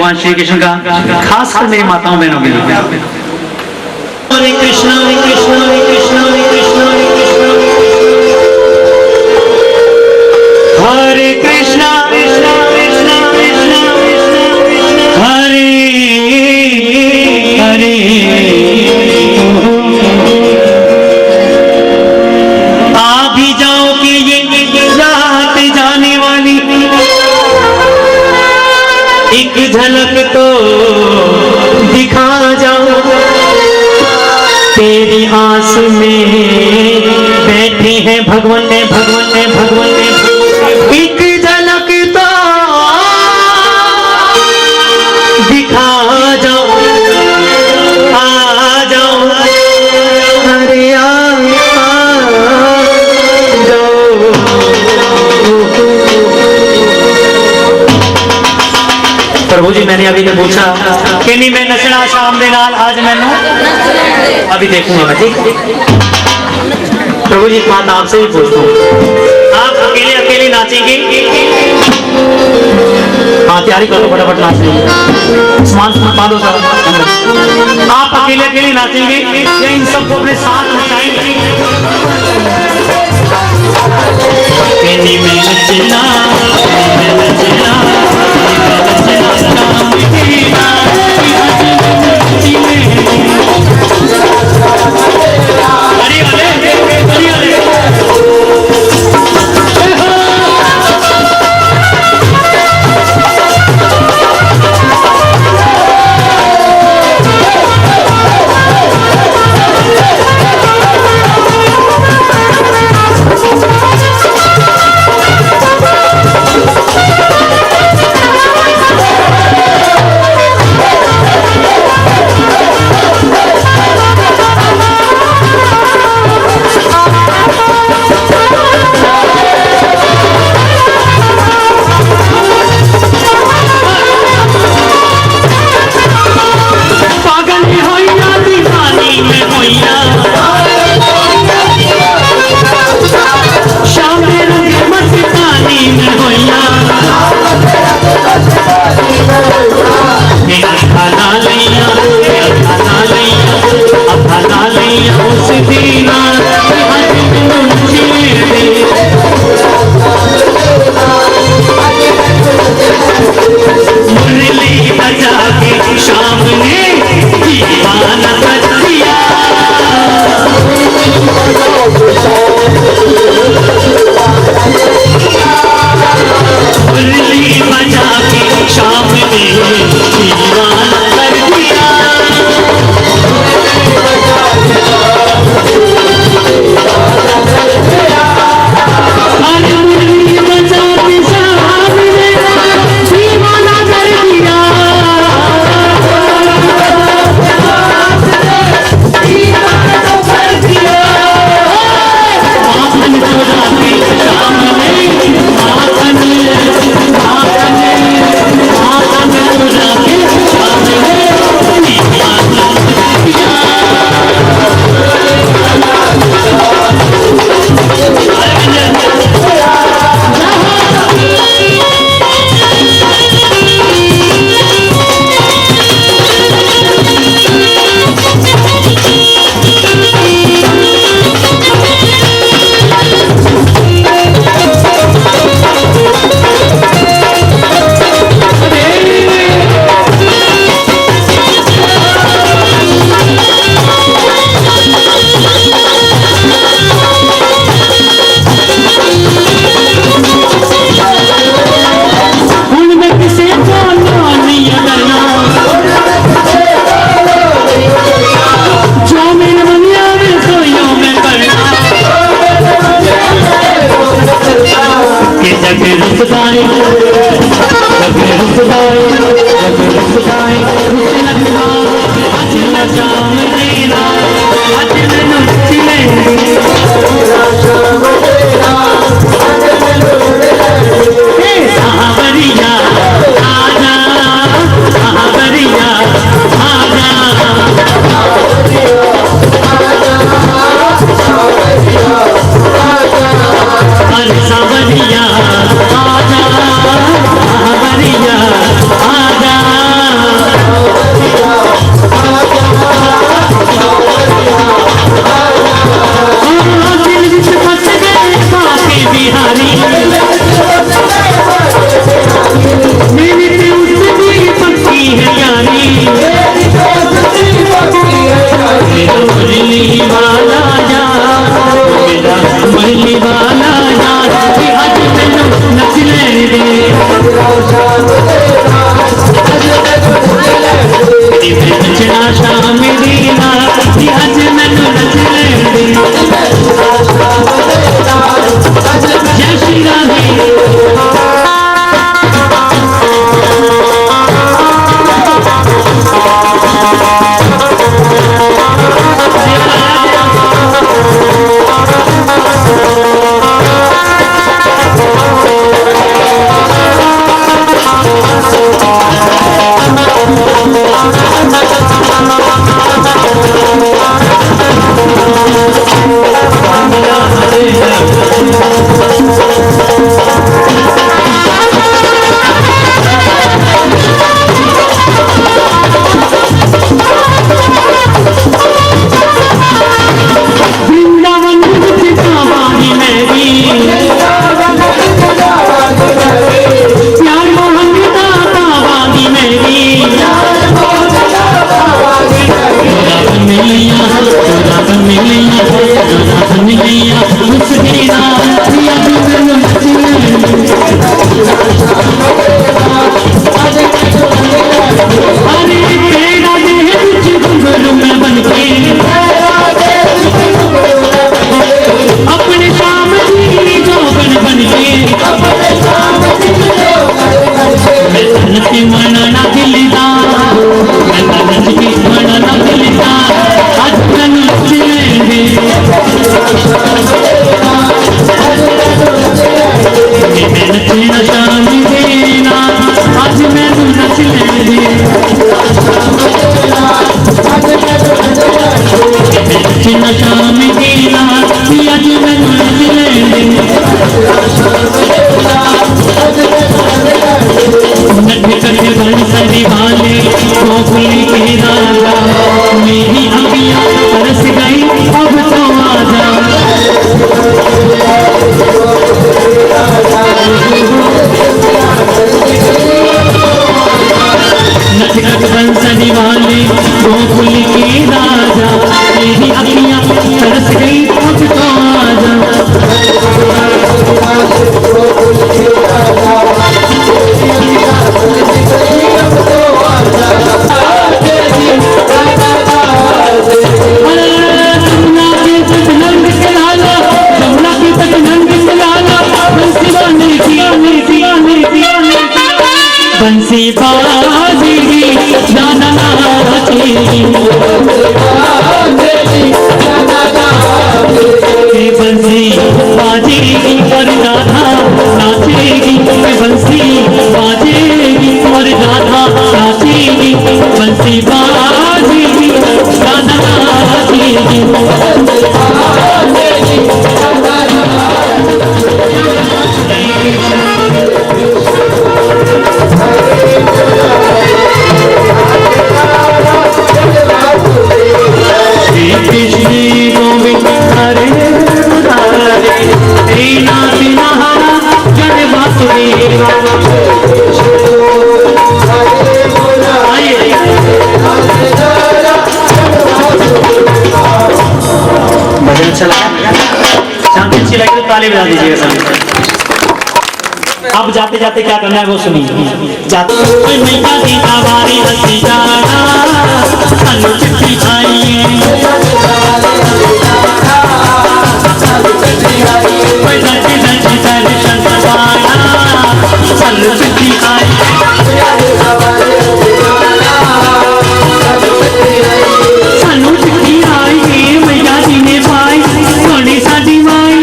भगवान श्री कृष्ण का, खासकर मेरी माताओं बहनों के लिए। हरे कृष्णा हरे कृष्णा हरे कृष्णा हरे कृष्णा हरे कृष्णा हरे कृष्णा कृष्णा कृष्णा कृष्णा हरे हरे। आ भी जाओ कि ये रात जाने वाली, एक झलक तो दिखा जाओ। तेरी आस में बैठे हैं भगवान ने, भगवान ने, भगवान ने। एक झलक तो दिखा जाओ, आ जाओ, अरे आ जाओ। प्रभु जी मैंने अभी पूछा कि नहीं मैं नचना शाम दे नाल, आज मैनू अभी देखूंगा मैं, ठीक। प्रभु जी बात आपसे ही पूछता हूँ, आप अकेले अकेले नाचेंगे? हाँ तैयारी करो फटाफट नाचने, सामान बांधो सर। आप अकेले अकेले नाचेंगे या इन सबको अपने साथ नचाएंगे? आजा मेरी तो उसकी पक्की है यारी, मेरा मुरली वाला यार, मेरा मुरली वाला यार, आज मैनू नच लेने दे, नचना शाम दी रात, आज मैनू नच लेने दे, जय श्री राधे। बंसी बाजी जाना नाचेगी, बंसी बाजेगी और राधा नाचेगी, बंसी बाजेगी और राधा नाचेगी, बंसी बाजेगी जाना नाचेगी। कृष्ण गोविंद हरे मुरारे, तेना बिना हरा जड़ बासुदेवा। भजन अच्छा लगा? शांति अच्छी लगी तो ताली बजा दीजिएगा सभी। अब जाते जाते क्या करना है वो सुनिए। जाते मैया दी आवारी हंसी जाना, अनु चिट्ठी आई सानू चिट्ठी आई मैया जी ने पाई, सोनी साडी माई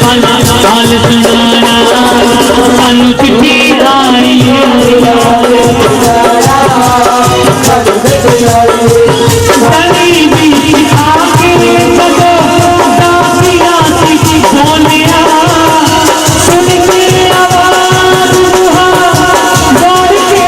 साल सुनाना सानू चिट्ठी आई गली बीच आके जदों दासिया सी बोलिया सुन के आवाज दुहा दौड़ के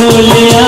बोलिया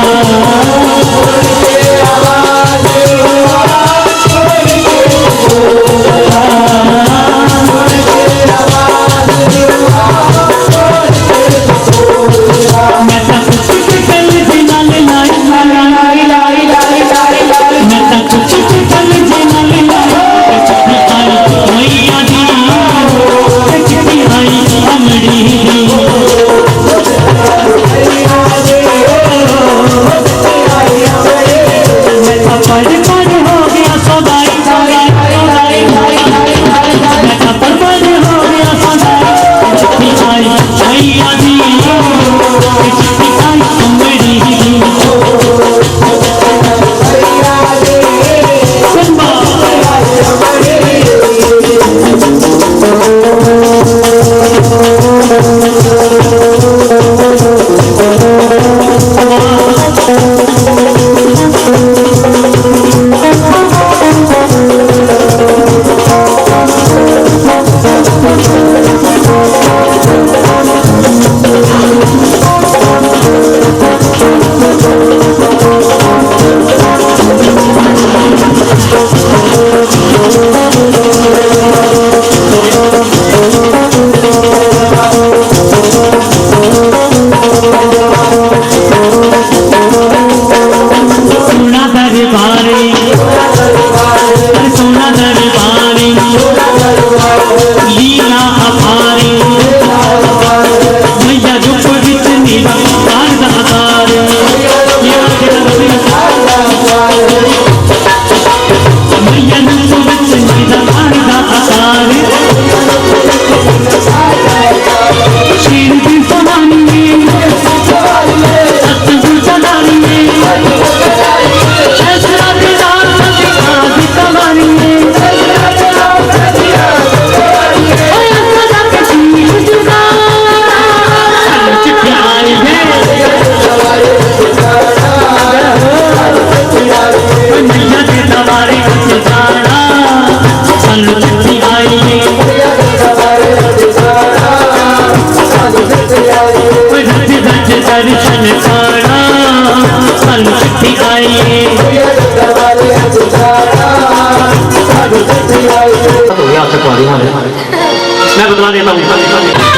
मैं बता देता हूँ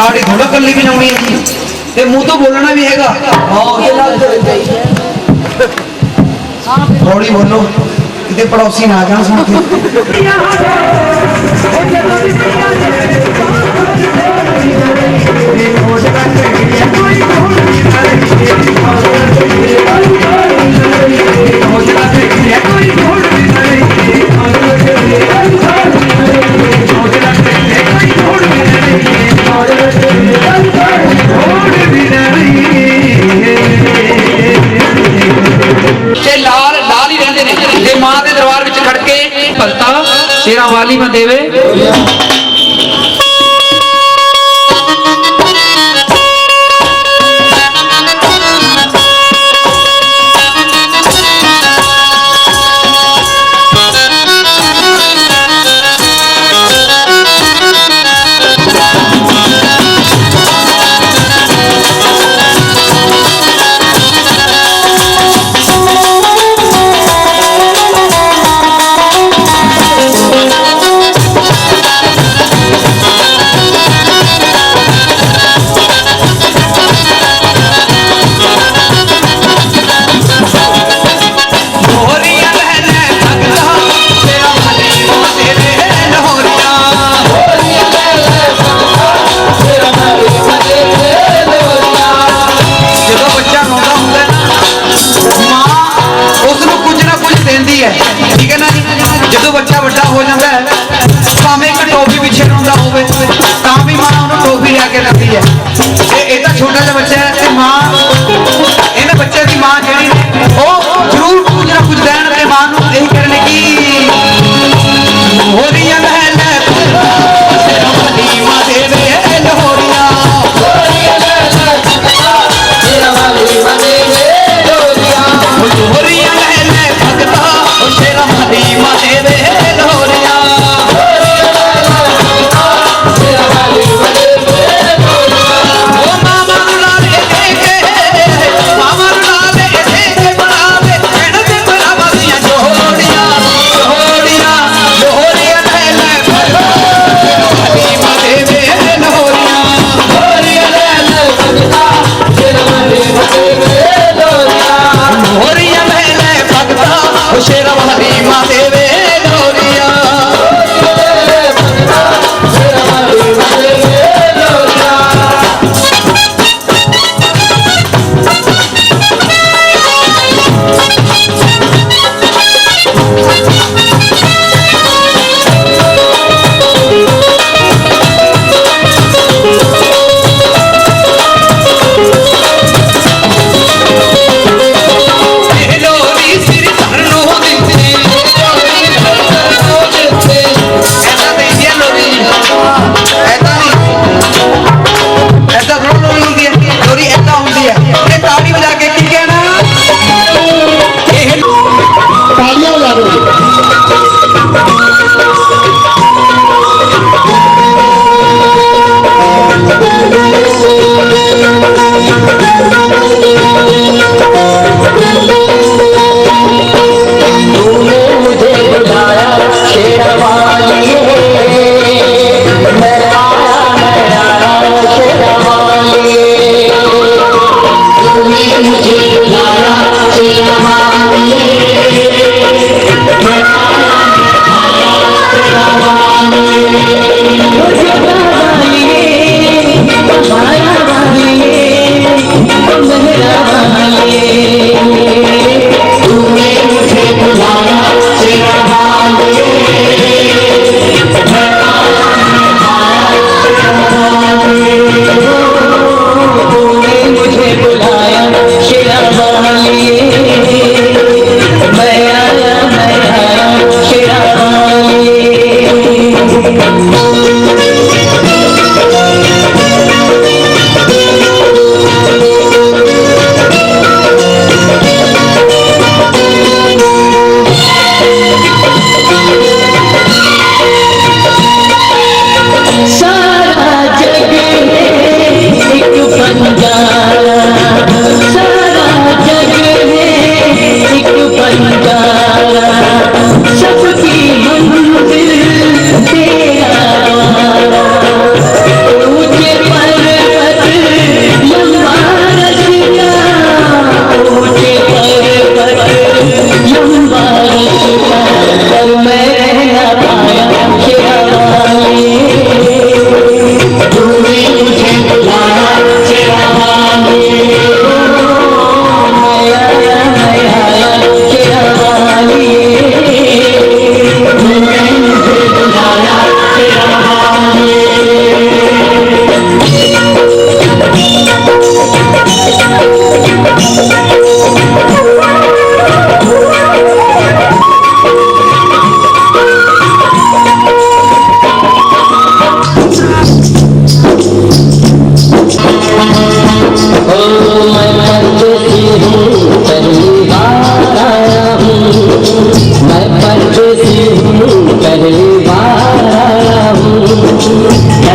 साड़ी थोड़ा कल्ली भी जानी है जी, ते मुंह तो बोलना भी हैगा। थोड़ी बोलो कितने पड़ोसी ना जान सुन के। लाल लाल ही रहते ने मां के दरबार में खड़ के भगता शेरा वाली में देवे। जो बच्चा बड़ा हो जाता है भावे एक टॉफी पिछे रोंदा होवे तां भी मां उन्हें टॉफी लेके देती है। ये तो छोटा सा बच्चा है ते मां इन्हें बच्चे की मां जेड़ी ओ जरूर कुछ ना कुछ देन ते मां नूं यही करने की होरियां लहले तेरा वाली मां देवे लोरियां होरियां लहले तेरा वाली मां देवे लोरियां होरियां लहले भगता ओ शेरा वाली मां देवे लोरियां शेरा वाली मां देवे लोरियां ओ मामा नु लारे के मामा नु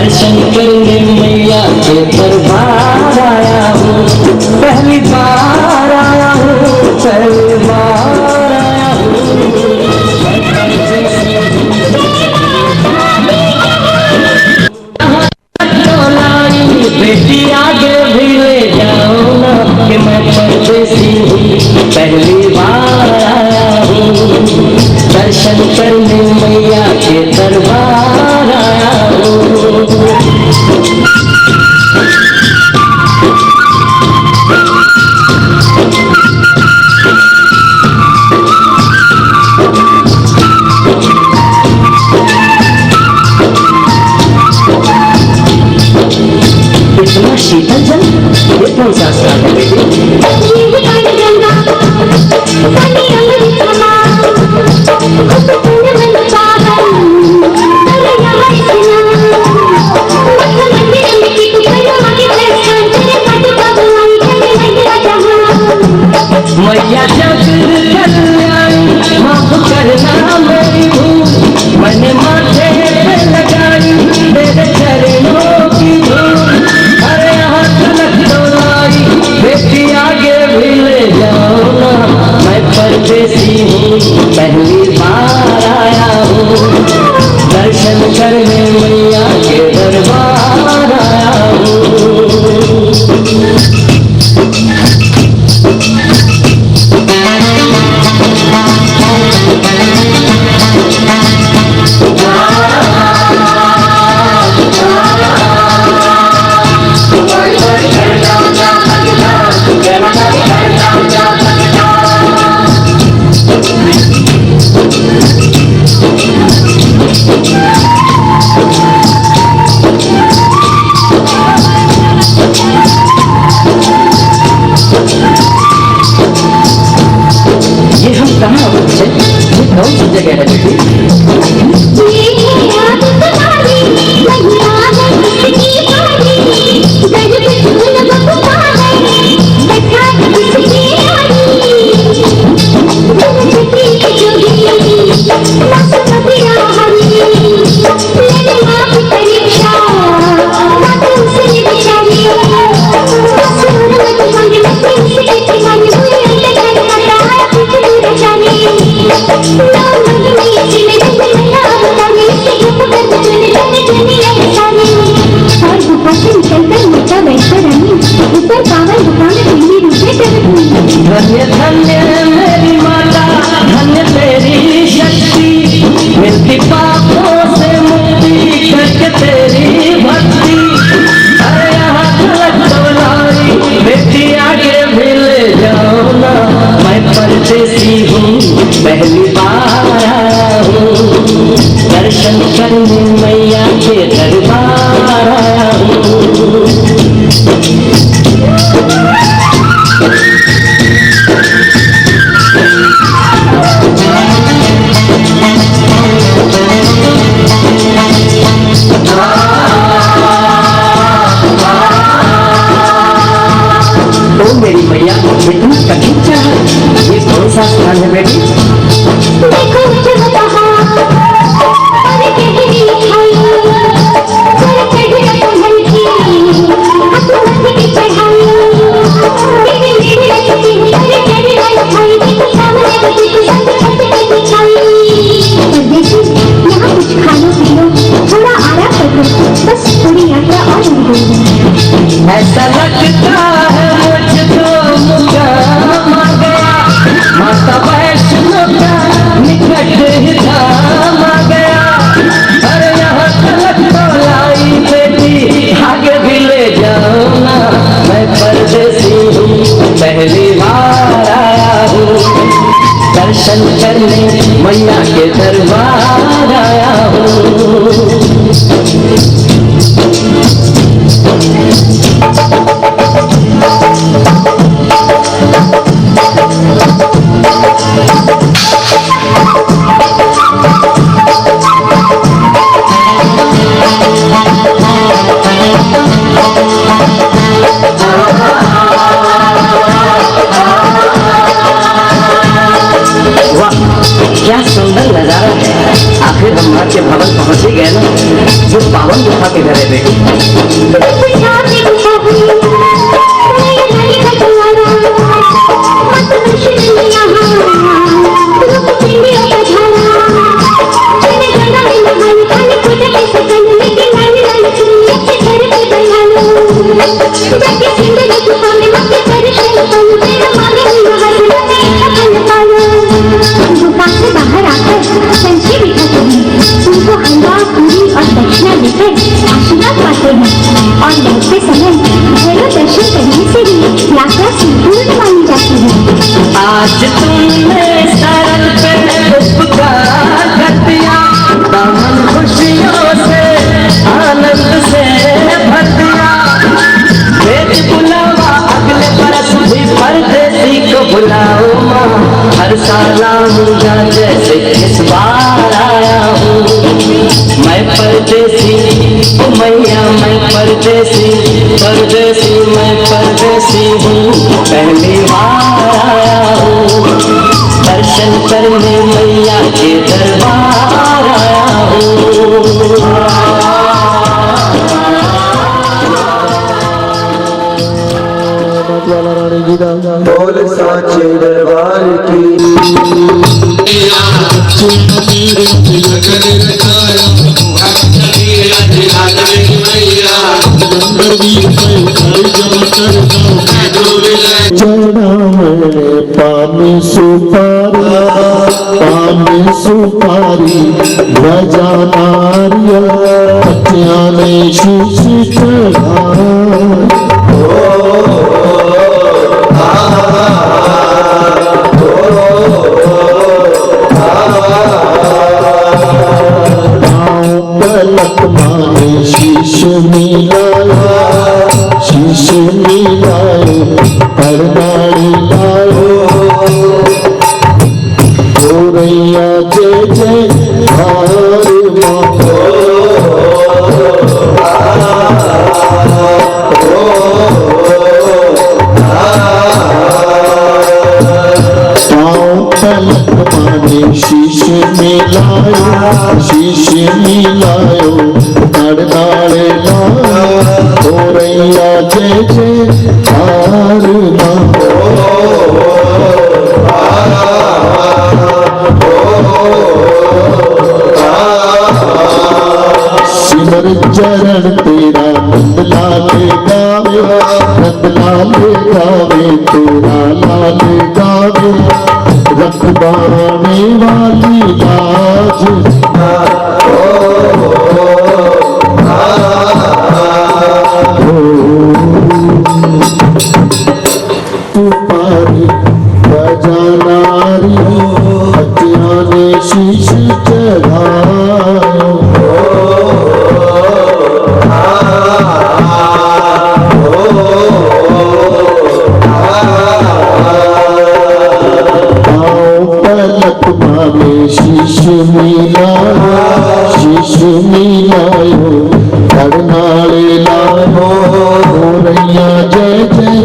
दर्शन करने मैया के दरबार आया हूँ, पहली बार आया हूँ, पहली बार आया हूँ। बेटी आगे भी ले जाओ ना कि मैं परदेसी हूँ, पहली बार आया हूँ, दर्शन करने मैया के दरबार आया हूँ। इतना शीतल जल ये कौन सा स्नान है बेटी? मैया जग कल्याणी माफ करना मेरी भूल, मैंने माथे पे लगाई मेरे चरणों की धूल। अरे हाथ लग डोलाई बेटी आगे भी ले जाओ ना, मैं परदेसी हूँ, पहली बार आया हूँ, दर्शन करने मैया के दरबार आया हूँ। ये हम कहाँ पहुँचे? ये कौन सी जगह है बेटी? धन्य धन्य मेरी माता, धन्य तेरी शक्ति, मिलती पापों से मुक्ति करके तेरी भक्ति। अरे यहाँ झलक डोलाई बेटी आगे भी ले जाओ ना, मैं परदेसी हूँ, पहली बार आया हूँ, दर्शन करने मैया के दरबार आया हूँ। ओ मेरी मैया इतना कठिन क्या है? ये कौन सा स्थान है बेटी? देखो मुझे बताओ, अरे कैसी लिखाई, जरा चढ़ी रतन की, आसमान की चढ़ाई, मेरी मेरी रखती हुई अरे चढ़ी लिखाई, देखो सामने बची तो सब छत पे बिछाई। परदेसी यहाँ कुछ खा लो पी लो, थोड़ा आराम कर लो, बस थोड़ी यात्रा और हो गई। ऐसा लगता है मुझको मुकाम आ गया, माता वैष्णो का निकट ही धाम आ गया। अरे यहाँ तलक डोलाई बेटी आगे भी ले जाओ ना, मैं परदेसी हूँ, पहली बार आया हूँ, दर्शन करने मैया के दरबार आया हूँ। अच्छे भवन पहुंच ही गए ना, जो पावन गुफा के घर है बेटी। बाहर आकर संख्या बिठाते हैं, उनको हलवा पूरी और दक्षिणा देकर आशीर्वाद पाते हैं और लौटते समय भैरव दर्शन करने से ही यात्रा संपूर्ण मानी जाती है। आज तुमने सरल पे उपकार कर दिया, दामन खुशियों से आनंद से भर दिया। भेज बुलावा अगले बरस भी परदेसी को बुलाओ माँ, हर साल आऊंगा जैसे इस बार आया हूँ। मैं परदेसी ओ मैया, मैं परदेसी परदेसी मैं परदेसी हूँ, पहली बार आया हूँ। दर्शन करने मैया के दरबार आया हूँ। बोल साचे दरबार की। पानी सुपारी भजा नारियल बच्चियां ने शीश पलक माने शीश मिलायो परनाड़ी लायो गोरैया जय जय हार पलक माने शीश मिलायो परनाड़ी लायो गोरैया जय जय हार सिमर चरण तेरा नंदलाल गावे तेरा लाल गावे रखवाने वाली लाज तुम्हारी बजानारी बच्चियां ने शीश चढ़ायो पलक माने शीश मिलायो करनाले लायो गोरैया जय जय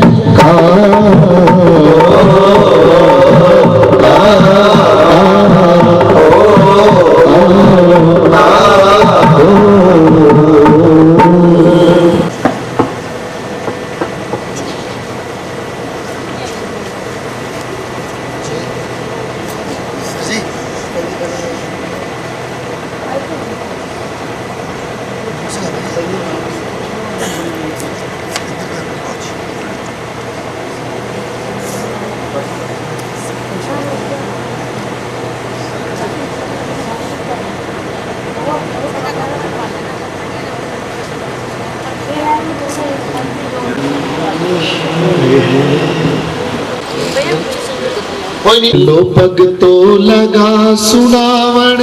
लो भगतो लगा सुनावण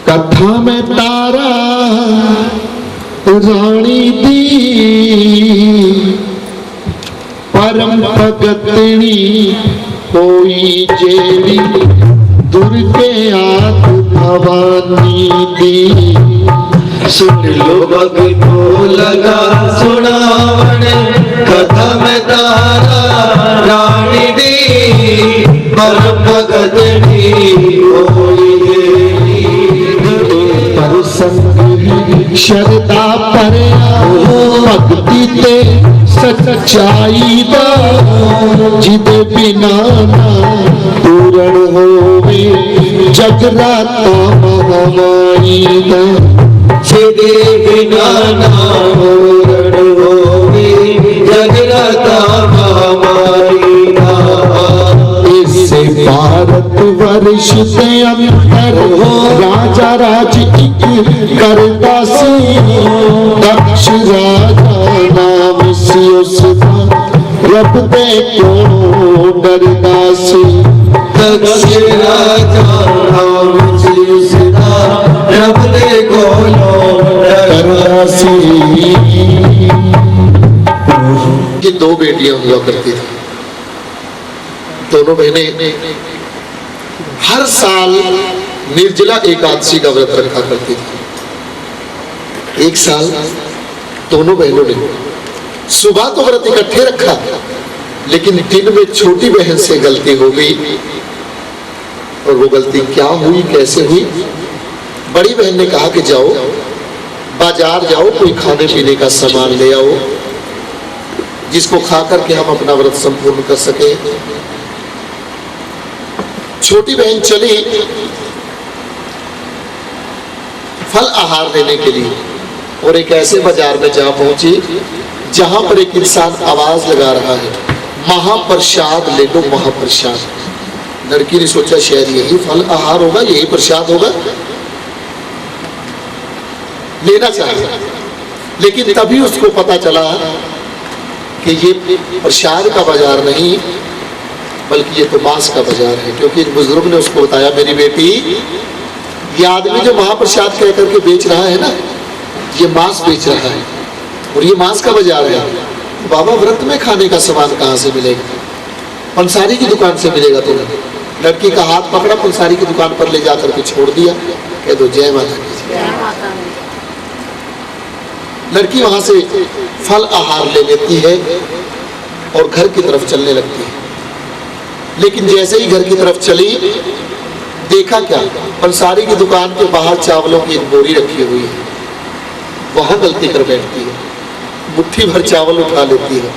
कथा में तारा रानी दी परम भगतनी कोई जेड़ी दुर्गे आत भवानी दी। सुन लो भगतो लगा सुनावण कथा में तारा रानी दी परम भगतनी कोई संग है शरदा परया भक्ति ते सच्चाई दा जिदे बिना ना पूरण होवे जगराता महामाई दा जिदे बिना ना पूरण होवे जगराता महामाई दा। इसे भारत वर्ष के अंदर राजा राज एक करता सी दक्ष राजा नाम सी उसका रब दे को डरदा सी दक्ष राजा नाम सी उसका रब दे को डरदा सी। ये दो बेटियां हुआ करती थी, दोनों बहनें हर साल निर्जला एकादशी का व्रत रखा करती थी। एक साल दोनों बहनों ने सुबह तो व्रत इकट्ठे रखा, लेकिन दिन में छोटी बहन से गलती हो गई। और वो गलती क्या हुई, कैसे हुई? बड़ी बहन ने कहा कि जाओ बाजार जाओ, कोई खाने पीने का सामान ले आओ जिसको खा करके हम अपना व्रत संपूर्ण कर सके। छोटी बहन चली फल आहार लेने के लिए और एक ऐसे बाजार में जा पहुंची जहां पर एक इंसान आवाज लगा रहा है, महाप्रसाद ले लो महाप्रसाद। लड़की ने सोचा शायद यही फल आहार होगा, यही प्रसाद होगा, लेना चाहिए। लेकिन तभी उसको पता चला कि ये प्रसाद का बाजार नहीं बल्कि ये तो मांस का बाजार है। क्योंकि एक बुजुर्ग ने उसको बताया, मेरी बेटी ये आदमी जो महाप्रसाद कह करके बेच रहा है ना, ये मांस बेच रहा है और ये मांस का बाजार है। बाबा व्रत में खाने का सामान कहाँ से मिलेगा? पंसारी की दुकान से मिलेगा तुम्हें। लड़की का हाथ पकड़ा, पंसारी की दुकान पर ले जाकर के छोड़ दिया। कह दो जय माता की। लड़की वहां से फल आहार ले लेती है और घर की तरफ चलने लगती है। लेकिन जैसे ही घर की तरफ चली, देखा क्या, पंसारी की दुकान के बाहर चावलों की एक बोरी रखी हुई है। वहां गलती कर बैठती है, मुट्ठी भर चावल उठा लेती है,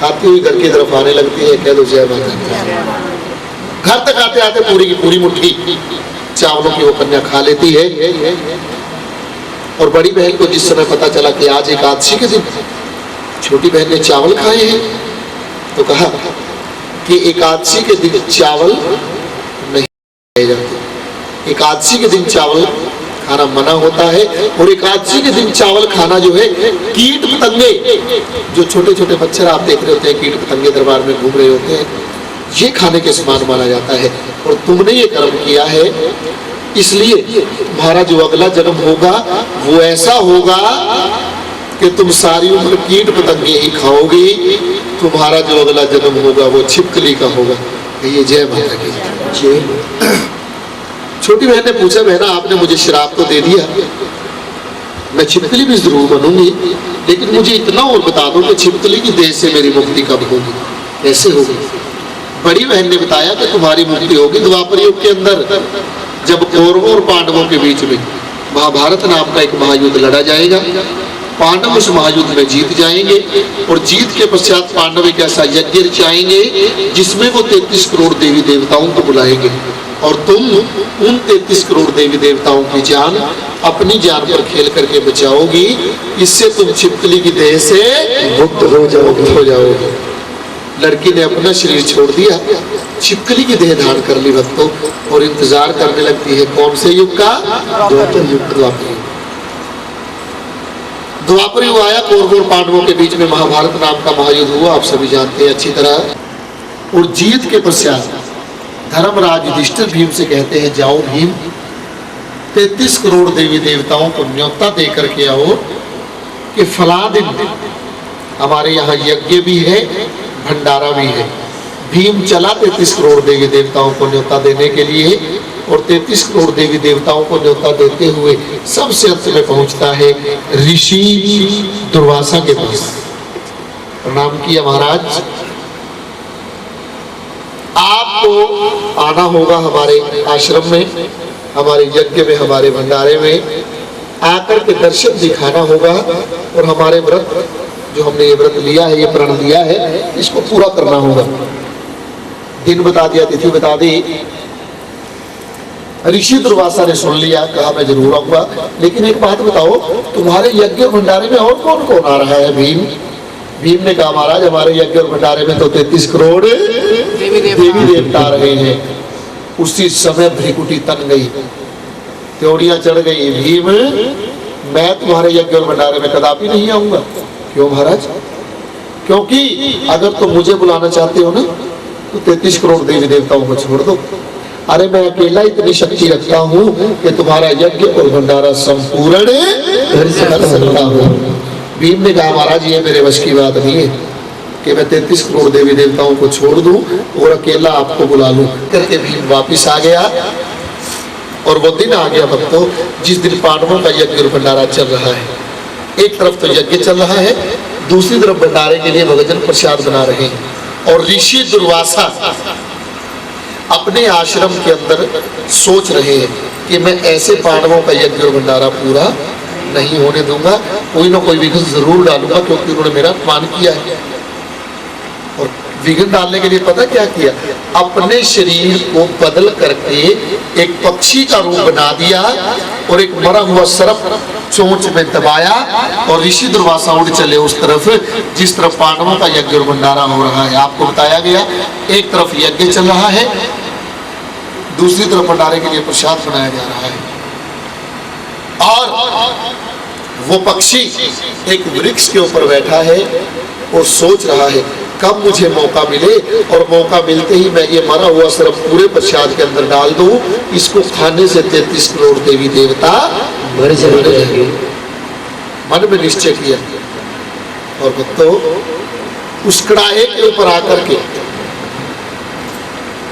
खाती हुई घर की तरफ आने लगती है। कह दो जय माता दी। घर तक आते आते पूरी की पूरी मुट्ठी चावलों की वो कन्या खा लेती है। और बड़ी बहन को जिस समय पता चला कि आज एकादशी के दिन छोटी बहन ने चावल खाए हैं, तो कहा कि एकादशी के दिन चावल नहीं खाए जाते, एकादशी के दिन चावल खाना मना होता है। और एकादशी के दिन चावल खाना जो है, कीट पतंगे, जो छोटे छोटे मच्छर आप देख रहे होते हैं, कीट पतंगे दरबार में घूम रहे होते हैं, ये खाने के समान माना जाता है। और तुमने ये कर्म किया है, इसलिए तुम्हारा जो अगला जन्म होगा वो ऐसा होगा कि तुम सारी उम्र कीट पतंगे ही खाओगी। तुम्हारा जो अगला जन्म होगा वो छिपकली का होगा। ये जय माता की। छोटी बहन ने पूछा, बहना आपने मुझे श्राप तो दे दिया, मैं छिपकली भी जरूर बनूंगी, लेकिन मुझे इतना और बता दो कि छिपकली की देह से मेरी मुक्ति कब होगी, कैसे होगी? बड़ी बहन ने बताया कि तुम्हारी मुक्ति होगी द्वापर युग के अंदर, जब कौरवों और पांडवों के बीच में महाभारत नाम का एक महायुद्ध लड़ा जाएगा। पांडव उस महायुद्ध में जीत जाएंगे और जीत के पश्चात पांडव एक ऐसा यज्ञ रचाएंगे जिसमें वो 33 करोड़ देवी देवताओं को बुलाएंगे और तुम उन 33 करोड़ देवी देवताओं की जान अपनी जान पर खेल करके बचाओगी। इससे तुम छिपकली की देह से मुक्त हो जाओगे। लड़की ने अपना शरीर छोड़ दिया, छिपकली की देह धारण कर ली भक्तों, और इंतजार करने लगती है कौन से युग का? द्वापर युग। द्वापर युग आया, कौरवों और पांडवों के बीच में महाभारत नाम का महायुद्ध हुआ, आप सभी जानते हैं अच्छी तरह। और जीत के पश्चात धर्मराज युधिष्ठिर भीम से कहते हैं, जाओ भीम 33 करोड़ देवी देवताओं को न्योता दे करके आओ कि फला दिन हमारे यहाँ यज्ञ भी है, भंडारा भी है। भीम चला 33 करोड़ देवी देवताओं को न्योता देने के लिए, और 33 करोड़ देवी देवताओं को न्योता देते हुए सबसे अंत में पहुंचता है ऋषि दुर्वासा के पास। प्रणाम किया, महाराज आपको आना होगा हमारे आश्रम में, हमारे यज्ञ में, हमारे भंडारे में। आकर के दर्शन दिखाना होगा और हमारे व्रत जो हमने ये व्रत लिया है, ये प्रण लिया है, इसको पूरा करना होगा। दिन बता दिया, तिथि बता दी। ऋषि दुर्वासा ने सुन लिया, कहा मैं जरूर आऊंगा, लेकिन एक बात बताओ, तुम्हारे यज्ञ और भंडारे में और कौन कौन आ रहा है? भीम ने कहा महाराज हमारे यज्ञ और भंडारे में तो 33 करोड़ देवी देवता आ रहे हैं। उसी समय भ्रिकुटी तन गई, त्योड़ियां चढ़ गई। भीम मैं तुम्हारे यज्ञ और भंडारे में कदापि नहीं आऊंगा। क्यों महाराज? क्योंकि अगर तुम मुझे बुलाना चाहते हो ना तो 33 करोड़ देवी देवताओं को छोड़ दो। अरे मैं अकेला इतनी शक्ति रखता हूँ कि तुम्हारा यज्ञ और भंडारा संपूर्ण कर सकता हूँ। भीम ने कहा महाराज ये मेरे वश की बात नहीं है कि मैं 33 करोड़ देवी देवताओं को छोड़ दूं और अकेला आपको बुला लूं। करके भीम वापिस आ गया और वो दिन आ गया भक्तों जिस दिन पांडवों का यज्ञ और भंडारा चल रहा है। एक तरफ तो यज्ञ चल रहा है, दूसरी तरफ भंडारे के लिए भोजन प्रसाद बना रहे हैं। और ऋषि दुर्वासा अपने आश्रम के अंदर सोच रहे हैं कि मैं ऐसे पांडवों का यज्ञ और भंडारा पूरा नहीं होने दूंगा, कोई ना कोई विघ्न जरूर डालूंगा, क्योंकि उन्होंने मेरा अपमान किया है। और विघ्न डालने के लिए पता क्या किया? अपने शरीर को बदल करके एक पक्षी का रूप बना दिया और एक मरा हुआ सर्प चोंच में दबाया और ऋषि दुर्वासा उड़ चले उस तरफ जिस तरफ पांडवों का यज्ञ और भंडारा हो रहा है। आपको बताया गया एक तरफ यज्ञ चल रहा है, दूसरी तरफ भंडारे के लिए प्रसाद बनाया जा रहा है। और वो पक्षी एक वृक्ष के ऊपर बैठा है और सोच रहा है कब मुझे मौका मिले और मौका मिलते ही मैं ये मरा हुआ सर्प पूरे प्रसाद के अंदर डाल दूं, इसको खाने से 33 करोड़ देवी देवता मर जाएंगे। मन में निश्चय किया और भक्तों उस कड़ाहे के ऊपर आकर के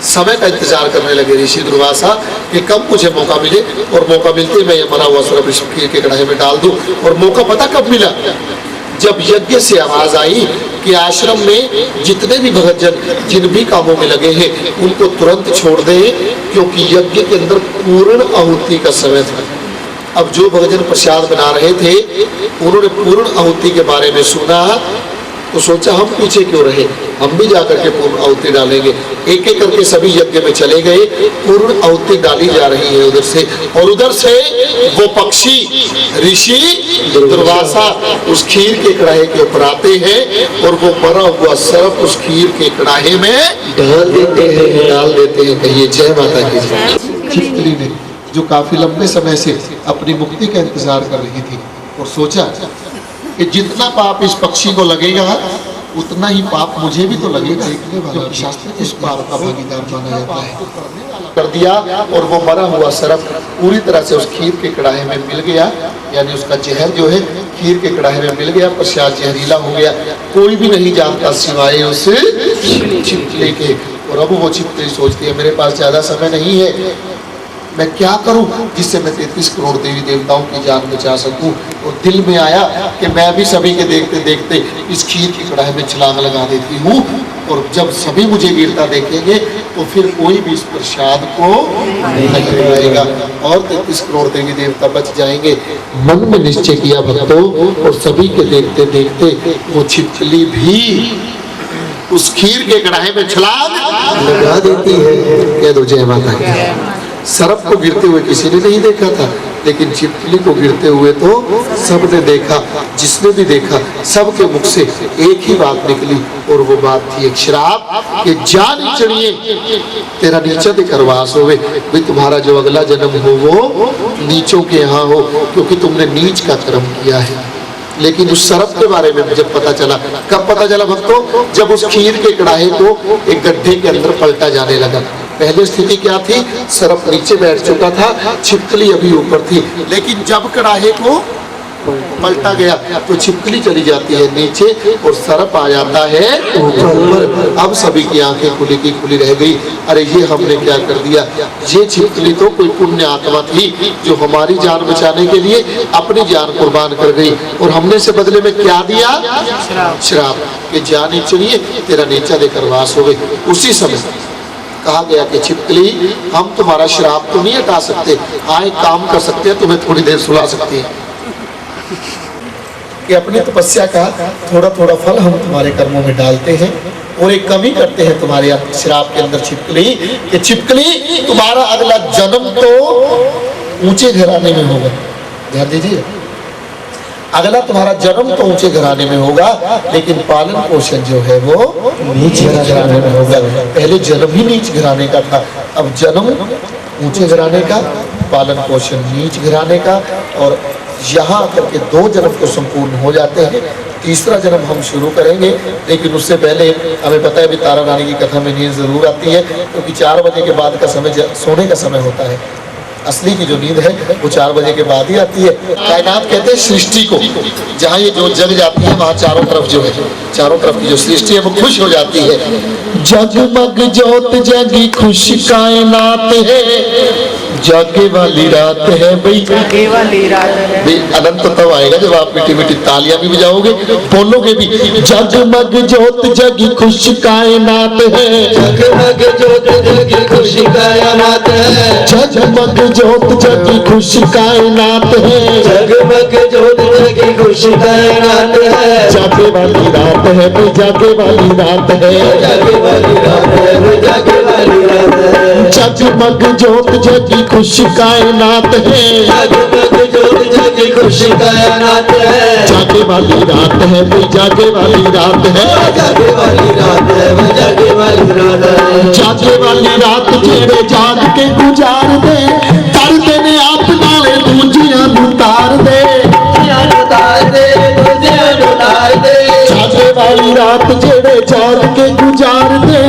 समय का इंतजार करने लगे ऋषि दुर्वासा कि कब मुझे मौका मिले और मौका मिलते ही मैं ये मरा हुआ सर्प इस खीर के कड़ाहे में डाल दूं। और मौका पता कब मिला? जब यज्ञ से आवाज आई कि आश्रम में जितने भी भक्तजन जिन भी कामों में लगे हैं उनको तुरंत छोड़ दे, क्योंकि यज्ञ के अंदर पूर्ण आहुति का समय था। अब जो भक्तजन प्रसाद बना रहे थे उन्होंने पूर्ण आहुति के बारे में सुना तो सोचा हम पीछे क्यों रहे, हम भी जाकर के पूर्ण आहुति डालेंगे। एक एक करके सभी यज्ञ में चले गए, पूर्ण आहुति डाली जा रही है उधर से, और उधर से वो पक्षी ऋषि दुर्वासा उस खीर के कड़ाहे के ऊपर आते हैं और वो मरा हुआ सर्प उस खीर के कड़ाहे में डाल देते हैं। कहिए जय माता की। चित्तली ने जो काफी लंबे समय से अपनी मुक्ति का इंतजार कर रही थी और सोचा कि जितना पाप इस पक्षी को लगेगा उतना ही पाप मुझे भी तो लगेगा, क्योंकि शास्त्र इस पाप का भागीदार माना जाता है। कर दिया और वो मरा हुआ सर्प पूरी तरह से उस खीर के कड़ाहे में मिल गया, यानी उसका जहर जो है खीर के कड़ाहे में मिल गया, प्रसाद जहरीला हो गया। कोई भी नहीं जानता सिवाय उस छिपकली के। और अब वो छिपकली सोचती है मेरे पास ज्यादा समय नहीं है, मैं क्या करूं जिससे मैं 33 करोड़ देवी देवताओं की जान बचा सकूं। और दिल में आया कि मैं भी सभी के देखते देखते इस खीर की कड़ाही में छलांग लगा देती हूँ, और जब सभी मुझे गिरता देखेंगे तो फिर कोई भी इस प्रसाद को नहीं खाएगा और 33 करोड़ देवी देवता बच जाएंगे। मन में निश्चय किया भक्तों, और सभी के देखते देखते वो छिपकली भी उस खीर के कड़ाहे में छलांग लगा देती है। कह दो जय माता की। सर्प को गिरते हुए किसी ने नहीं देखा था, लेकिन छिपकली को गिरते हुए तो सबने देखा। जिसने भी देखा सबके मुख से एक ही बात निकली, और वो बात थी एक श्राप कि जा नीचड़िए तेरा नीचा दिखरवास होवे। भाई तुम्हारा जो अगला जन्म हो वो नीचों के यहाँ हो, क्योंकि तुमने नीच का कर्म किया है। लेकिन उस सर्प के बारे में जब पता चला, कब पता चला भक्तों? जब उस खीर के कड़ाहे को एक गड्ढे के अंदर पलटा जाने लगा। पहले स्थिति क्या थी? सर्प नीचे बैठ चुका था, छिपकली अभी ऊपर थी, लेकिन जब कड़ाहे को पलटा गया तो छिपकली चली जाती है नीचे और सर्प आ जाता है ऊपर। अब सभी की आंखें खुली की खुली रह गई। अरे ये हमने क्या कर दिया? ये छिपकली तो कोई पुण्य आत्मा थी जो हमारी जान बचाने के लिए अपनी जान कुर्बान कर गई, और हमने से बदले में क्या दिया? श्राप। कि जान नीचे तेरा नीचा देकर वास हो गई। उसी समय कहा गया कि छिपकली हम तुम्हारा श्राप तो नहीं हटा सकते, हाँ एक काम कर सकते हैं, तुम्हें थोड़ी देर सुला सकते हैं कि अपनी तपस्या का थोड़ा थोड़ा फल हम तुम्हारे कर्मों में डालते हैं और एक कमी करते हैं तुम्हारे श्राप के अंदर छिपकली, कि छिपकली तुम्हारा अगला जन्म तो ऊंचे घराने में होगा। ध्यान दीजिए, अगला तुम्हारा जन्म तो ऊंचे घराने में होगा, लेकिन पालन पोषण जो है वो नीच घराने में होगा। पहले जन्म ही नीच घराने का था, अब जन्म ऊंचे घराने का, पालन पोषण नीच घराने का, और यहाँ आकर के 2 जन्म तो संपूर्ण हो जाते हैं। तीसरा जन्म हम शुरू करेंगे, लेकिन उससे पहले हमें पता है अभी तारा रानी की कथा में नींद जरूर आती है, क्योंकि 4 बजे के बाद का समय सोने का समय होता है। असली की जो नींद है वो 4 बजे के बाद ही आती है। कायनात कहते हैं सृष्टि को, जहाँ ये जो जग जाती है वहाँ चारों तरफ जो है, चारों तरफ की जो सृष्टि है वो खुश हो जाती है। जगमग जोत जगी खुश कायनात है, जागे वाली रात है भाई, जागे वाली रात है भाई। अनंत तो तब आएगा जब आप मीठी मीठी तालियां भी बजाओगे, बोलोगे भी। जगमग जोत जगी खुश कायनात है, जगमग जोत जगी खुश कायनात है, जगमग जोत जगी खुश कायनात है, जगमग जोत जगी खुश कायनात है, जागे वाली रात है भाई, जागे वाली रात है, जागे वाली रात है, जागे वाली रात है, जगमग जोत जगी खुश कायनात है, जगमग जोत जगी खुश कायनात है, जागे वाली रात है भाई, जागे वाली रात है, जागे वाली रात है, जागे वाली रात है, जागे वाली रात जेड़े जाग के गुजार दे, कर देने आप नाले दूजियां उतार दे, उतार दे, तुझे उतार दे, जागे वाली रात जेड़े जाग के गुजार दे,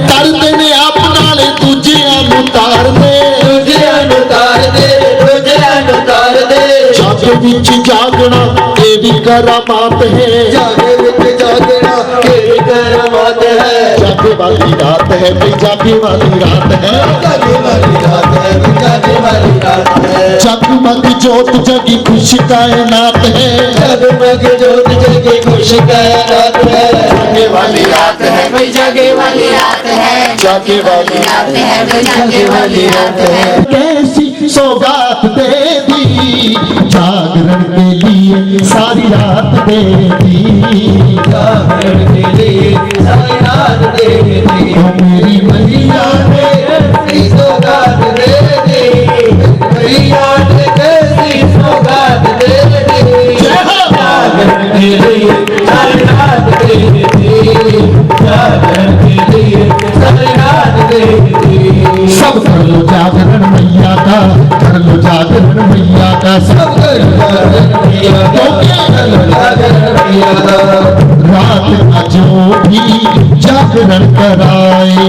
कर देने आप नाले दूजियां उतार दे, तुझे उतार दे, तुझे उतार दे, जागे विच जागना ये भी करामात है, जागे विच जागना केरी करामात है, जागे वाली रात है भाई, जागे वाली रात है, जागे वाली रात है, जागे वाली रात है, जगमग जोत जगी खुश कायनात है, जगमग जोत जगी खुश कायनात है, जागे वाली रात है भाई जागे वाली रात है, जागे वाली रात है, भाई जागे वाली रात है। कैसी सौगात दे दी, जागरण के लिए सारी रात दे दी, जागरण के लिए सारी रात दे दी, ओ मेरी मैया ने कैसी सौगात दे दी, मैया ने कैसी सौगात दे दी, जागरण के लिए सारी रात दे दी, जागरण के लिए सारी रात दे दी, सब कर लो जागरण मैया का, कर लो जागरण मैया का, सब कर जागरण मैया का, कर जागरण मैया का, रात का जो भी जागरण कराए,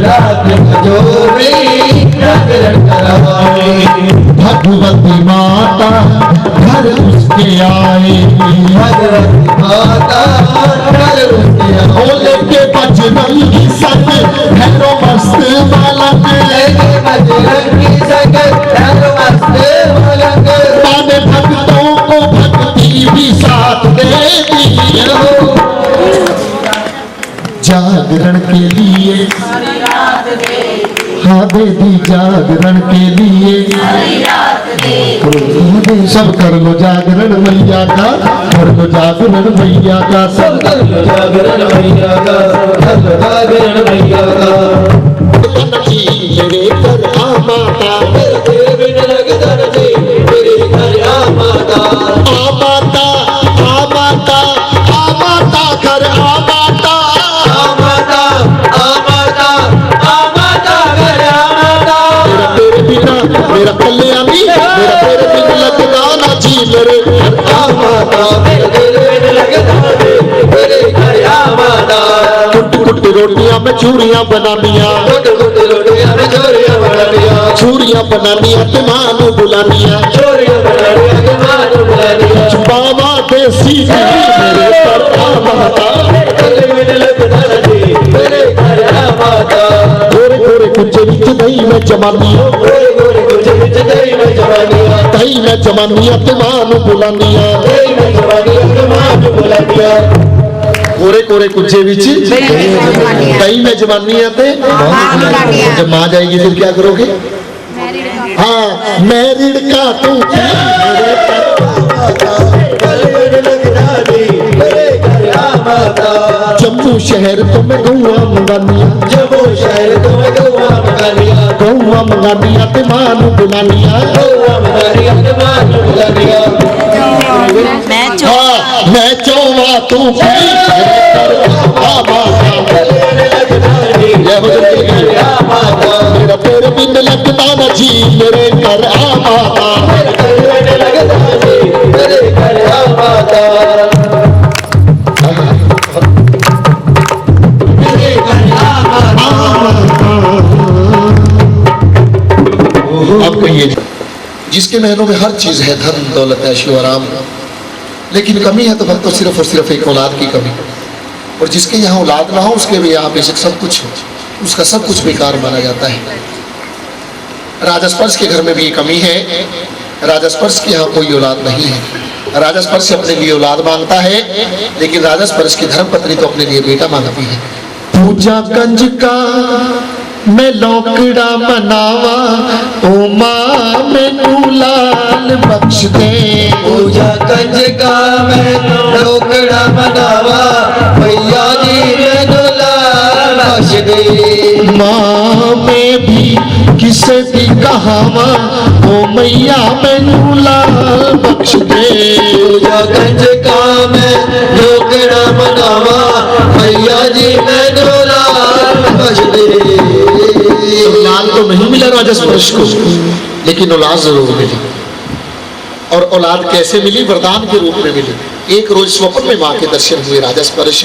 रात का जो भी जागरण कराए, भगवती माता घर उसके आए, भगवती माता घर उसके आए, बोले के बजरंगी संग भैरो मस्त बालक, लेके बजरंगी संग भैरो मस्त बालक, पाने भक्तों को भक्ति भी साथ दे दी, जागरण के लिए हाँ दे दी, जागरण के लिए सब कर लो जागरण मैया का, कर लो जागरण मैया का, सब कर लो जागरण मैया का, कर लो जागरण मैया का, मेरे कर आ माता, तेरे बिन लगता नहीं मेरे घर आ माता, आ माता, आ माता, आ माता घर आ माता, आ माता, आ माता, आ माता घर आ माता, मेरा तेरे बिना मेरा कल्याणी, मेरा तेरे बिन लगता ना जी, मेरे घर आ माता, मेरे दिल में लगता नहीं मेरे घर आ माता, कुट कुट रोटियां में चूड़ियां बनानियां, गुट गुट रोटियां में चोरियां बनानियां, चूड़ियां बनानियां ते मां नू बुलानियां, चोरियां बनानियां के मां नू बुलानियां, बाबा देसी जी मेरे पर आ माता, दिल में लगता नहीं मेरे घर आ माता, गोरे गोरे कुछ विच दही में जमानियां, गोरे गोरे कुछ विच दही में जवानियां, दही में जमानियां ते मां नू बुलानियां, दही में जवानियां के मां नू बुलानियां, कोरे कोरे कुज्जे बिच कई में जवानी आते जब माँ जाएगी फिर क्या करोगे? हाँ मैरिड का तू जम्मू शहर तो मैं गौआ मंगानिया जम्मू शहर तो मैं गौआ मंगानिया गौआ मंगानिया ते मानू बुलानिया गौआ मंगानिया ते मानू बुलानिया मैं चौवा तू मेरा पैर बिन लगता न जी मेरे घर आ माता मेरे घर आ माता आपको ये जिसके महलों में हर चीज है, धन दौलत ऐशो आराम, लेकिन कमी है तो भक्त सिर्फ और सिर्फ एक औलाद की कमी। और जिसके यहाँ औलाद ना हो उसके भी यहाँ बेशक सब कुछ हो, उसका सब कुछ बेकार माना जाता है। राजस्पर्श के घर में भी ये कमी है, राजस्पर्श के यहाँ कोई औलाद नहीं है। राजस्पर्श अपने लिए औलाद मांगता है, लेकिन राजस्पर्श की धर्मपत्नी तो अपने लिए बेटा मांगती है। पूजा कंज का मैं लौकड़ा मनावा ओ माँ मैनू लाल बख्श दे। पूजा कंज का मैं लोकड़ा मनावा भैया जी मैनू लाल बख्श दे। माँ मैं भी किसे भी कहावा ओ मैया मैनू लाल बख्श दे। पूजा कंज का मैं लोकड़ा मनावा भैया जी मैनू लाल बख्श दे। लाल तो नहीं मिला राजस्पर्श को, लेकिन औलाद जरूर मिली। और औलाद कैसे मिली? वरदान के रूप में मिली। एक रोज स्वप्न में माँ के दर्शन हुए राजस्पर्श,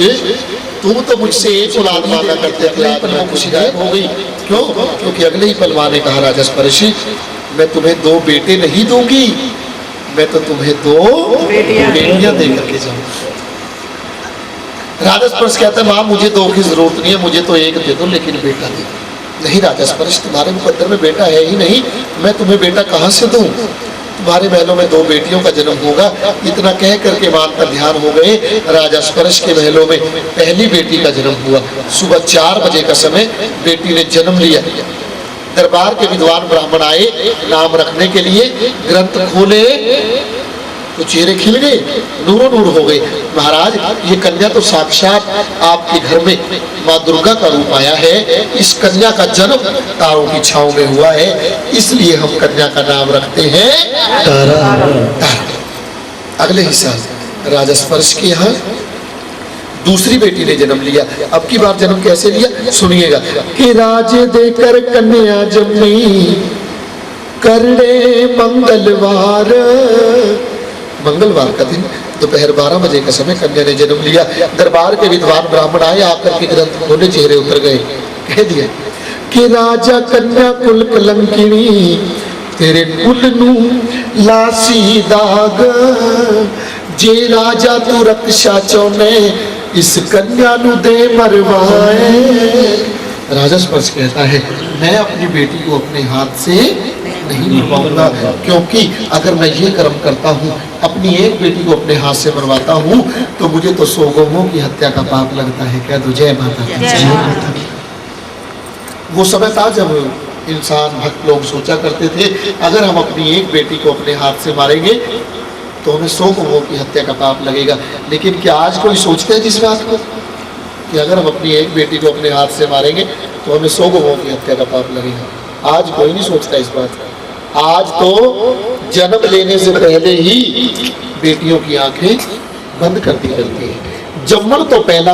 तुम तो मुझसे एक औलाद मांगा करते थे, आज मैं खुशी गायब हो गई। क्यों? क्योंकि अगले ही पल माँ ने कहा राजस्पर्श मैं तुम्हें 2 बेटे नहीं दूंगी, मैं तो तुम्हें 2 बेटियां दे करके जाऊंगी। राजस्पर्श कहता है माँ मुझे 2 की जरूरत नहीं है, मुझे तो 1 दे दो, लेकिन बेटा दे दो। नहीं राजस्पर्श तुम्हारे मुकद्दर में बेटा है ही नहीं, मैं तुम्हें बेटा कहाँ से दूं? तुम्हारे महलों में 2 बेटियों का जन्म होगा। इतना कह करके मान पर ध्यान हो गए। राजस्पर्श के महलों में पहली बेटी का जन्म हुआ। सुबह 4 बजे का समय बेटी ने जन्म लिया। दरबार के विद्वान ब्राह्मण आए नाम रखने के लिए, ग्रंथ खोले तो चेहरे खिल गए, नूरो नूर हो गए। महाराज ये कन्या तो साक्षात आपके घर में माँ दुर्गा का रूप आया है, इस कन्या का जन्म तारों की छांव में हुआ है, इसलिए हम कन्या का नाम रखते हैं तारा। अगले ही साल राजस्पर्श के यहाँ दूसरी बेटी ने जन्म लिया। अब की बार जन्म कैसे लिया सुनिएगा। कि राजे देकर कन्या जन्मी करड़े मंगलवार, मंगलवार का दिन दोपहर 12 बजे का समय कन्या ने जन्म लिया। दरबार के विद्वान ब्राह्मण आए, आकर के ग्रंथ खोले, चेहरे उतर गए। कह दिया कि राजा कन्या कुल कलंकिनी तेरे कुल नू लासी दाग, जे राजा तू रक्षा चौने इस कन्या नू दे मरवाए। राजस्पर्श कहता है मैं अपनी बेटी को अपने हाथ से नहीं मरवाऊंगा, क्योंकि अगर मैं ये कर्म करता हूँ, अपनी एक बेटी को अपने हाथ से मरवाता हूँ, तो मुझे तो 100 गौओं की हत्या का पाप लगता है। कह दो जय माता दी। वो समय था जब इंसान भक्त लोग सोचा करते थे अगर हम अपनी एक बेटी को अपने हाथ से मारेंगे तो हमें 100 गौओं की हत्या का पाप लगेगा। लेकिन क्या आज कोई सोचते हैं जिस बात को कि अगर हम अपनी एक बेटी को अपने हाथ से मारेंगे तो हमें 100 गौओं की हत्या का पाप लगेगा? आज कोई नहीं सोचता इस बात को। आज तो जन्म लेने से पहले ही बेटियों की आंखें बंद कर दी जाती है। जम्मन तो पहला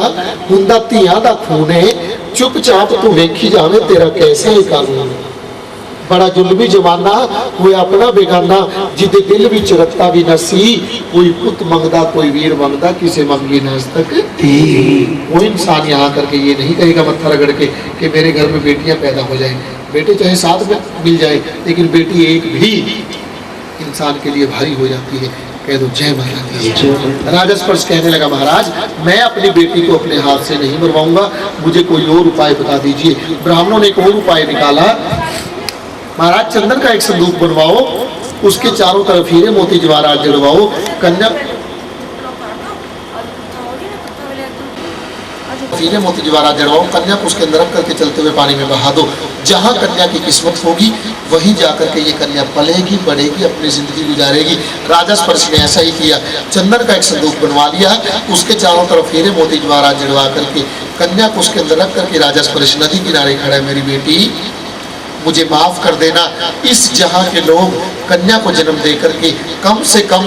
हुंदा धियां दा खून है, चुपचाप तू वेखी जावे तेरा कैसे है कानून। बड़ा जुल्मी जमाना कोई अपना बेगाना, जिदे दिल विच रत्ता भी न सी, कोई पुत मंगदा कोई वीर मंगदा, किसे मंगी न आज तक थी। वो इंसान यहाँ करके ये नहीं कहेगा मत्था रगड़ के कि मेरे घर में बेटियां पैदा हो जाएं। बेटे चाहे 7 में मिल जाए, लेकिन बेटी एक भी इंसान के लिए भारी हो जाती है। कह दो जय माता दी। राजस्पर्श कहने लगा महाराज मैं अपनी बेटी को अपने हाथ से नहीं मरवाऊंगा, मुझे कोई और उपाय बता दीजिए। ब्राह्मणों ने एक और उपाय निकाला। महाराज चंदन का एक संदूक बनवाओ, उसके चारों तरफ हीरे मोती जवाहरात जड़वाओ, कन्या तरफ हीरे मोती जवाहरात जड़वाओ, कन्या को उसके अंदर रख करके चलते हुए पानी में बहा दो। जहाँ कन्या की किस्मत होगी वहीं जाकर के ये कन्या पलेगी, बढ़ेगी, अपनी जिंदगी गुजारेगी। राजा स्पर्श ने ऐसा ही किया, चंदन का एक संदूक बनवा लिया, उसके चारों तरफ हीरे मोती जवाहरात जड़वा करके कन्या को उसके अंदर रख करके राजा स्पर्श नदी किनारे खड़ा है, मेरी बेटी मुझे माफ कर देना, इस जहां के लोग कन्या को जन्म दे करके कम से कम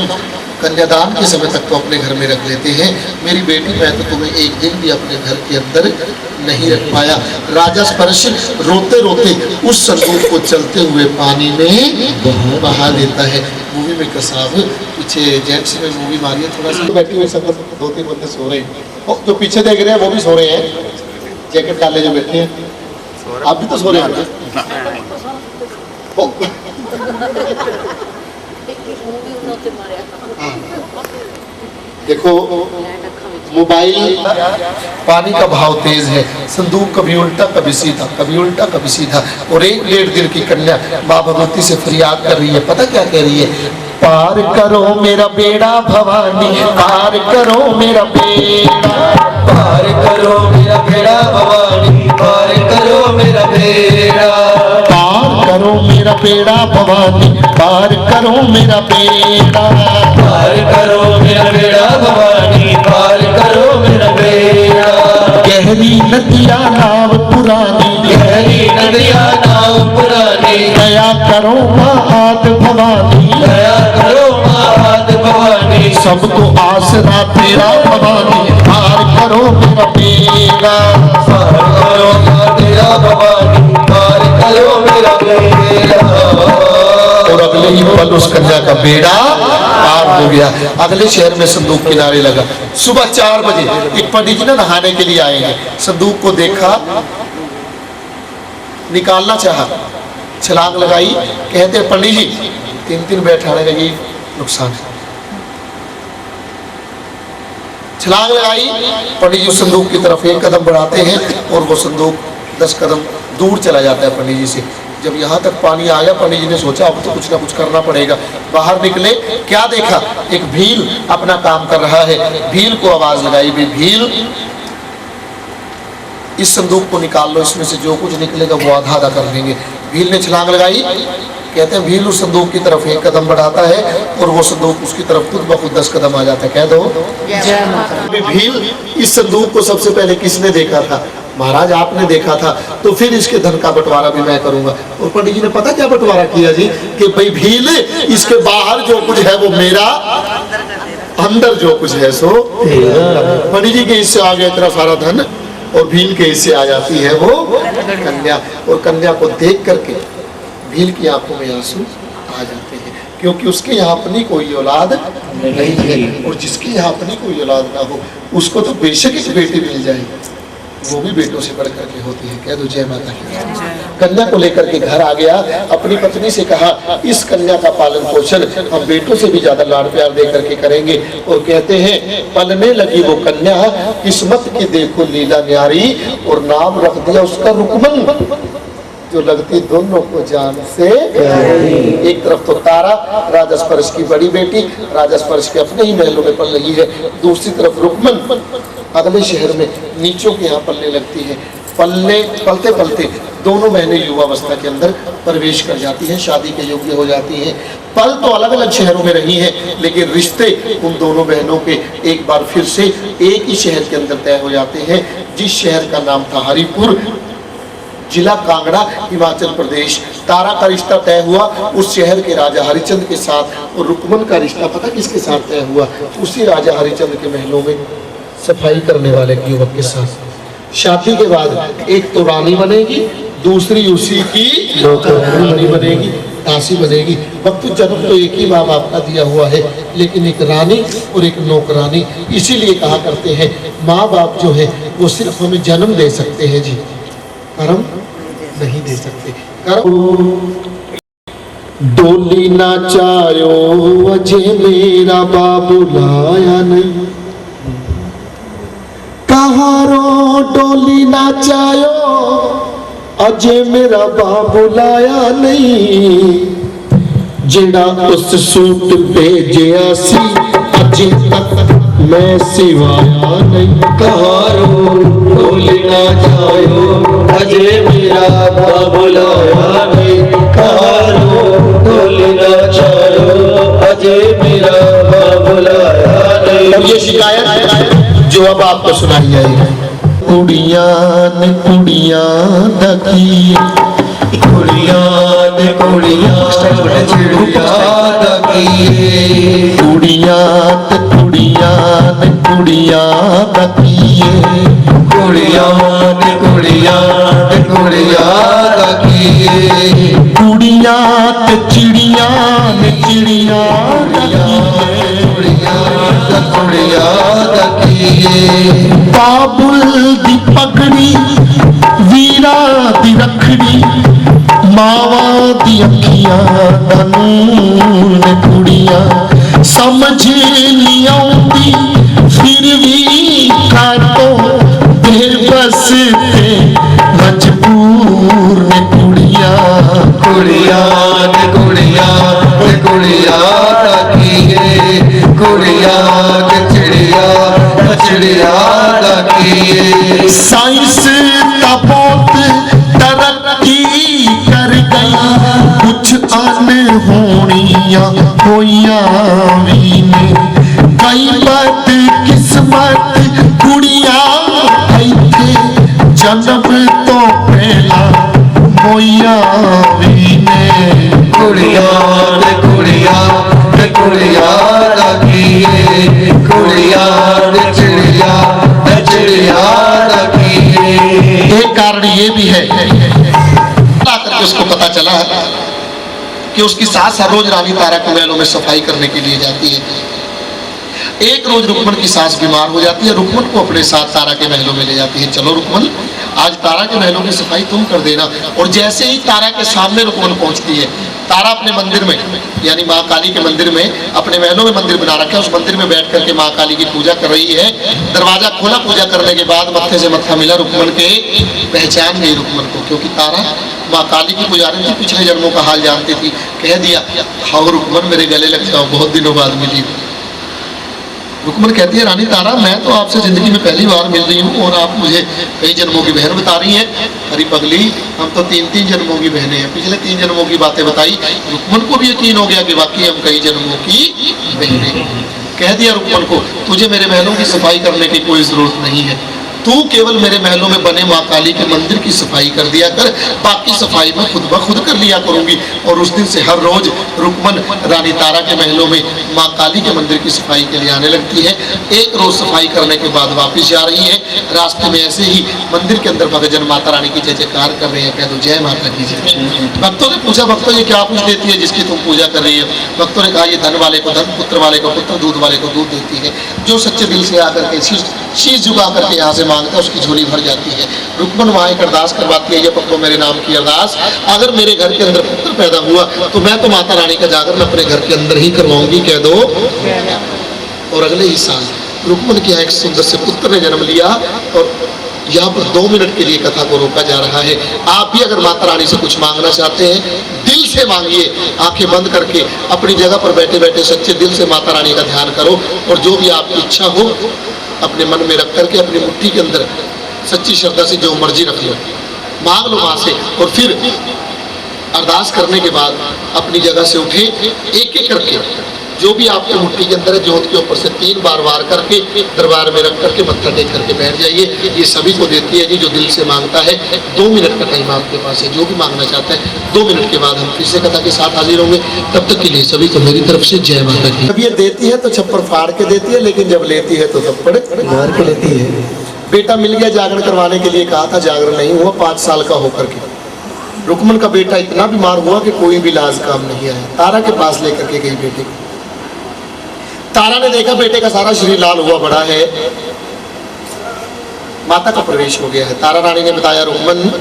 कन्यादान के समय तक तो अपने घर में रख लेते हैं, मेरी बेटी मैं तो तुम्हें एक दिन भी अपने घर के अंदर नहीं रख पाया। राजा स्पर्श रोते रोते उस संदूक को चलते हुए पानी में बहा देता है। मूवी में कसाब पीछे जेंट्स में मूवी मारी है, थोड़ा सा बैठे हुए संगत 2-3 बंदे सो रहे हैं, जो पीछे देख रहे हैं वो भी सो रहे हैं, जैकेट डाले जो बैठे हैं, आप भी तो सो रहे हैं। देखो मोबाइल पानी का भाव तेज है, संदूक कभी उल्टा कभी सीधा, कभी उल्टा कभी सीधा, और 1-1.5 दिन की कन्या माँ भगवती से फरियाद कर रही है। पता क्या कह रही है? पार करो मेरा बेड़ा भवानी, पार करो मेरा बेड़ा, पार करो मेरा बेड़ा भवानी, पार करो मेरा बेड़ा, पार करो मेरा बेड़ा भवानी, पार करो मेरा बेड़ा, पार करो मेरा बेड़ा भवानी, पार करो मेरा बेड़ा। गहरी नदिया नाव पुरानी, गहरी नदिया नाव पुरानी, दया करो माँ आद भवानी, दया करो मात भवानी, सबको आसरा तेरा भवानी, पार करो मेरा बेड़ा, पार करो तेरा भवानी, पार करो मेरा बेड़ा। और अगले ही पल उस कन्या का बेड़ा पार हो गया। अगले शहर में संदूक किनारे लगा। सुबह 4 बजे एक पंडित जी ना नहाने के लिए आएंगे, संदूक को देखा, निकालना चाहा, छलांग लगाई, कहते पंडित जी 3-3 बैठाने का ये नुकसान है। छलांग लगाई, पंडित जी उस संदूक की तरफ 1 कदम बढ़ाते हैं और वो संदूक 10 कदम दूर चला जाता है पंडित जी से। जब यहाँ तक पानी आ गया, पंडित जी ने सोचा अब तो कुछ ना कुछ करना पड़ेगा। बाहर निकले, क्या देखा? एक भील अपना काम कर रहा है। भील को आवाज लगाई, भील इस संदूक को निकाल लो, इसमें से जो कुछ निकलेगा वो आधा आधा कर देंगे। भील ने छलांग लगाई, कहते हैं भील उस संदूक की तरफ 1 कदम बढ़ाता है और वो संदूक उसकी तरफ खुद ब खुद 10 कदम आ जाता है। कह दो भील। इस संदूक को सबसे पहले किसने देखा था? महाराज आपने देखा था, तो फिर इसके धन का बंटवारा भी मैं करूंगा। और पंडित जी ने पता क्या बंटवारा किया जी, कि भाई भील इसके बाहर जो कुछ है वो मेरा, अंदर जो कुछ है सो पंडित जी के हिस्से आ गया इतना सारा धन, और भील के हिस्से आ जाती है वो कन्या। और कन्या को देख करके भील की आंखों में आंसू आ जाते हैं, क्योंकि उसके यहाँ अपनी कोई औलाद नहीं है। और जिसके यहाँ अपनी कोई औलाद ना हो उसको तो बेशक एक बेटी मिल जाए, वो भी बेटों से बढ़ करके होती है। कह दो जय माता की। कन्या को लेकर के घर आ गया, अपनी पत्नी से कहा इस कन्या का पालन पोषण हम बेटों से भी ज्यादा लाड प्यार दे करके करेंगे। और कहते हैं पलने लगी वो कन्या, किस्मत की देखो लीला न्यारी, और नाम रख दिया उसका रुकमन, जो लगती दोनों को जान से। एक तरफ तो तारा राजा स्पर्श की बड़ी बेटी, राजा स्पर्श के अपने ही महलों में पल रही है, दूसरी तरफ रुकमन अगले शहर में नीचों के यहाँ पलने लगती है। पलते पलते दोनों बहनें युवावस्था के अंदर प्रवेश कर जाती हैं, शादी के योग्य हो जाती हैं। पल तो अलग अलग शहरों में रही हैं, लेकिन रिश्ते उन दोनों बहनों के एक बार फिर से एक ही शहर के अंदर तय हो जाते हैं, जिस शहर का नाम था हरिपुर, जिला कांगड़ा, हिमाचल प्रदेश। तारा का रिश्ता तय हुआ उस शहर के राजा हरिचंद के साथ, और रुकमन का रिश्ता पता किसके साथ तय हुआ? उसी राजा हरिचंद के महलों में सफाई करने वाले युवक के साथ। शादी के बाद एक तो रानी बनेगी, दूसरी उसी की रानी बनेगी, दासी बनेगी। वक्त जन्म तो एक ही माँ बाप का दिया हुआ है, लेकिन एक रानी और एक नौकरानी। इसीलिए कहा करते हैं माँ बाप जो है वो सिर्फ हमें जन्म दे सकते हैं जी, कर्म नहीं दे सकते। डोली नाचायो अजय मेरा बाबू लाया नहीं, कहारो डोली नाचायो अजय मेरा बाबू लाया नहीं, जेड़ा उस सूट भेजिया सी अज समझे तक मैं सिवाया नहीं। कहारो भूल ना जायो अजय मेरा बुलाया नहीं। कहारो भूल ना जायो अजय मेरा बुलाया नहीं। अब ये शिकायत जो अब आपको सुनाई जाएगी। कुड़ियां ने कुड़ियां दकी, कुड़ियां ने कुड़ियां चिड़िया दकीए। कुड़ियां ने कुड़ियां दकीए। कुड़ियां ने कुड़ियां दकीए। कुड़ियां ते चिड़ियां ने चिड़ियां कुड़ियां दकीए। बाबुल दी पगड़ी वीरा दी रखड़ी मावा दी अखियां दा नूर ने। कुड़ियां समझ नहीं आउंदी फिर भी कर दो बेबस ते मजबूर ने। कुड़ियां कुड़ियां ने कुड़ियां दकीए। कुड़ियां के चिड़िया दकीए। साइंस का बहुत तरक्की कर गई, कुछ अनहोनियां होइयां भी ने। कई बात किस्मत कुड़ियां इत्थे जन्म तो पहला होइयां भी ने। कुड़ियां ने कुड़ियां दकीए। कुड़ियां ने चिड़िया दकीए। एक कारण ये भी है करके उसको पता चला है कि उसकी सास हर रोज रानी तारा के महलों में सफाई करने के लिए जाती है। एक रोज रुक्मन की सास बीमार हो जाती है, रुक्मन को अपने साथ तारा के महलों में ले जाती है। चलो रुक्मन, आज तारा के महलों की सफाई तुम कर देना। और जैसे ही तारा के सामने रुक्मन पहुंचती है, तारा अपने मंदिर में यानी माँ काली के मंदिर में, अपने महलों में मंदिर बना रखा है, उस मंदिर में बैठ करके माँ काली की पूजा कर रही है। दरवाजा खोला, पूजा करने के बाद मत्थे से मत्था मिला रुक्मन के, पहचान गई रुक्मन को, क्योंकि तारा माँ काली की पुजारी थी, पिछले जन्मों का हाल जानती थी। कह दिया, हाँ रुक्मन मेरे गले लग जाओ, बहुत दिनों बाद मिली। रुक्मन कहती है, रानी तारा मैं तो आपसे जिंदगी में पहली बार मिल रही हूँ और आप मुझे कई जन्मों की बहन बता रही हैं। अरे पगली, हम तो 3-3 जन्मों की बहनें हैं। पिछले 3 जन्मों की बातें बताई। रुक्मन को भी यकीन हो गया कि वाकई हम कई जन्मों की बहनें। कह दिया रुक्मन को, तुझे मेरे महलों की सफाई करने की कोई जरूरत नहीं है, तू केवल मेरे महलों में बने माँ काली के मंदिर की सफाई कर दिया कर, बाकी सफाई मैं खुद ब खुद कर लिया करूंगी। और उस दिन से हर रोज रुक्मन रानी तारा के महलों में माँ काली के मंदिर की सफाई के लिए आने लगती है। एक रोज सफाई करने के बाद वापस जा रही है, रास्ते में ऐसे ही मंदिर के अंदर भक्तजन माता रानी की जय जयकार कर रहे हैं। कह दो जय माता की जय। भक्तों ने पूछा, भक्तों ये क्या कुछ देती है जिसकी तुम पूजा कर रही हो? भक्तों ने कहा, ये धन वाले को धन, पुत्र वाले को पुत्र, दूध वाले को दूध देती है। जो सच्चे दिल से आकर के शीश झुका करके यहाँ से मांगता है, उसकी झोली भर जाती है। रुक्मन वहाँ एक अरदास करवाती है, ये पकड़ो मेरे नाम की अरदास, अगर मेरे घर के अंदर पुत्र पैदा हुआ तो मैं तो माता रानी का जागरण अपने घर के अंदर ही करवाऊंगी। कह दो। और अगले ही साल रुक्मन के यहाँ एक सुंदर से पुत्र ने जन्म लिया। और यहाँ पर 2 मिनट के लिए कथा को रोका जा रहा है। आप भी अगर माता रानी से कुछ मांगना चाहते हैं, दिल से मांगिए, आंखें बंद करके अपनी जगह पर बैठे बैठे सच्चे दिल से माता रानी का ध्यान करो। और जो भी आपकी इच्छा हो अपने मन में रख करके अपनी मुट्ठी के अंदर सच्ची श्रद्धा से जो मर्जी रख लो, मांग लो वहां से। और फिर अरदास करने के बाद अपनी जगह से उठे, एक एक करके जो भी आपके मुट्ठी के अंदर है जोत के ऊपर से 3 बार वार करके दरबार में रख करके मत्था टेक करके बैठ जाइए। ये सभी को देती है जी, जो दिल से मांगता है। 2 मिनट का टाइम आपके पास है, जो भी मांगना चाहता है। 2 मिनट के बाद हम फिर से कथा के साथ हाजिर होंगे। तब तक के लिए सभी को मेरी तरफ से जय माता की। जब ये देती है तो छप्पर फाड़ के देती है, लेकिन जब लेती है तो थप्पड़ मार के लेती है। बेटा मिल गया, जागरण करवाने के लिए कहा था, जागरण नहीं हुआ 5 साल का होकर के। रुक्मन का बेटा इतना बीमार हुआ कि कोई भी इलाज काम नहीं आया। तारा के पास लेकर के गई बेटे को। तारा ने देखा बेटे का सारा शरीर लाल हुआ बड़ा है, माता का प्रवेश हो गया है। तारा रानी ने बताया, रुक्मन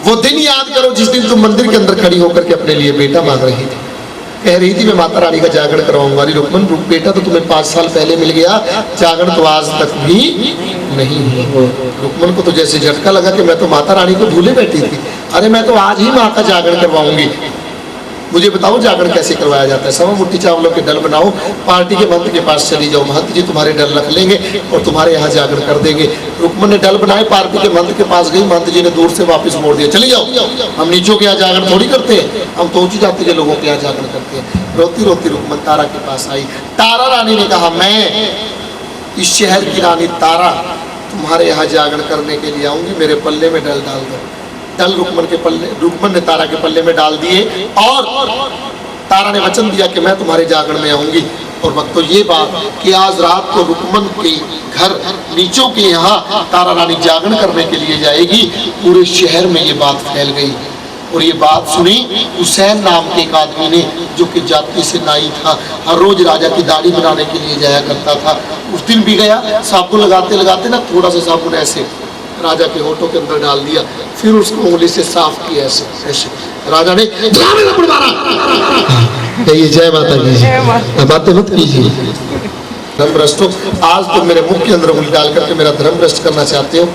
वो दिन याद करो जिस दिन तुम मंदिर के अंदर खड़ी होकर के अपने लिए बेटा मांग रही थी। कह रही थी मैं माता रानी का जागरण करवाऊंगा। रुक्मन बेटा तो तुम्हें 5 साल पहले मिल गया, जागरण तो आज तक भी नहीं हुआ। रुक्मन को तो जैसे झटका लगा कि मैं तो माता रानी को भूले बैठी थी। अरे मैं तो आज ही माँ का जागरण करवाऊंगी। मुझे बताओ जागरण कैसे करवाया जाता है। सवा मुट्ठी चावलों के डल बनाओ, पार्टी के महंत के पास चली जाओ, महंत जी तुम्हारे डल रख लेंगे और तुम्हारे यहाँ जागरण कर देंगे। रुक्मन ने डल बनाए, पार्टी के महंत के पास गई, महंत जी ने दूर से वापस मोड़ दिया, चली जाओ, हम नीचों के यहाँ जागरण थोड़ी करते हैं, हम तो ऊंची जाति के लोगों के यहाँ जागरण करते हैं। रोती रोती रुक्मन तारा के पास आई। तारा रानी ने कहा, मैं इस शहर की रानी तारा तुम्हारे यहाँ जागरण करने के लिए आऊंगी, मेरे पल्ले में डल डाल दो। डल रुक्मन ने तारा के पल्ले में डाल दिए और तारा ने वचन दिया कि मैं तुम्हारे जागरण में आऊंगी। और भक्तों ये बात कि आज रात को रुक्मन के घर नीचों के यहाँ तारा रानी जागरण करने के लिए जाएगी, पूरे शहर में ये बात फैल गई। और ये बात सुनी हुसैन नाम के एक आदमी ने, जो कि जाति से नाई था, हर रोज राजा की दाढ़ी बनाने के लिए जाया करता था। उस दिन भी गया, साबुन लगाते लगाते ना थोड़ा सा साबुन ऐसे राजा के होठों के अंदर डाल दिया, फिर उसको उंगली से साफ किया ऐसे ऐसे। राजा ने कहिए जय माता की, बातें मत कीजिए। धर्म भ्रष्ट हो, आज तुम मेरे मुख के अंदर उंगली डाल करके मेरा धर्म भ्रष्ट करना चाहते हो।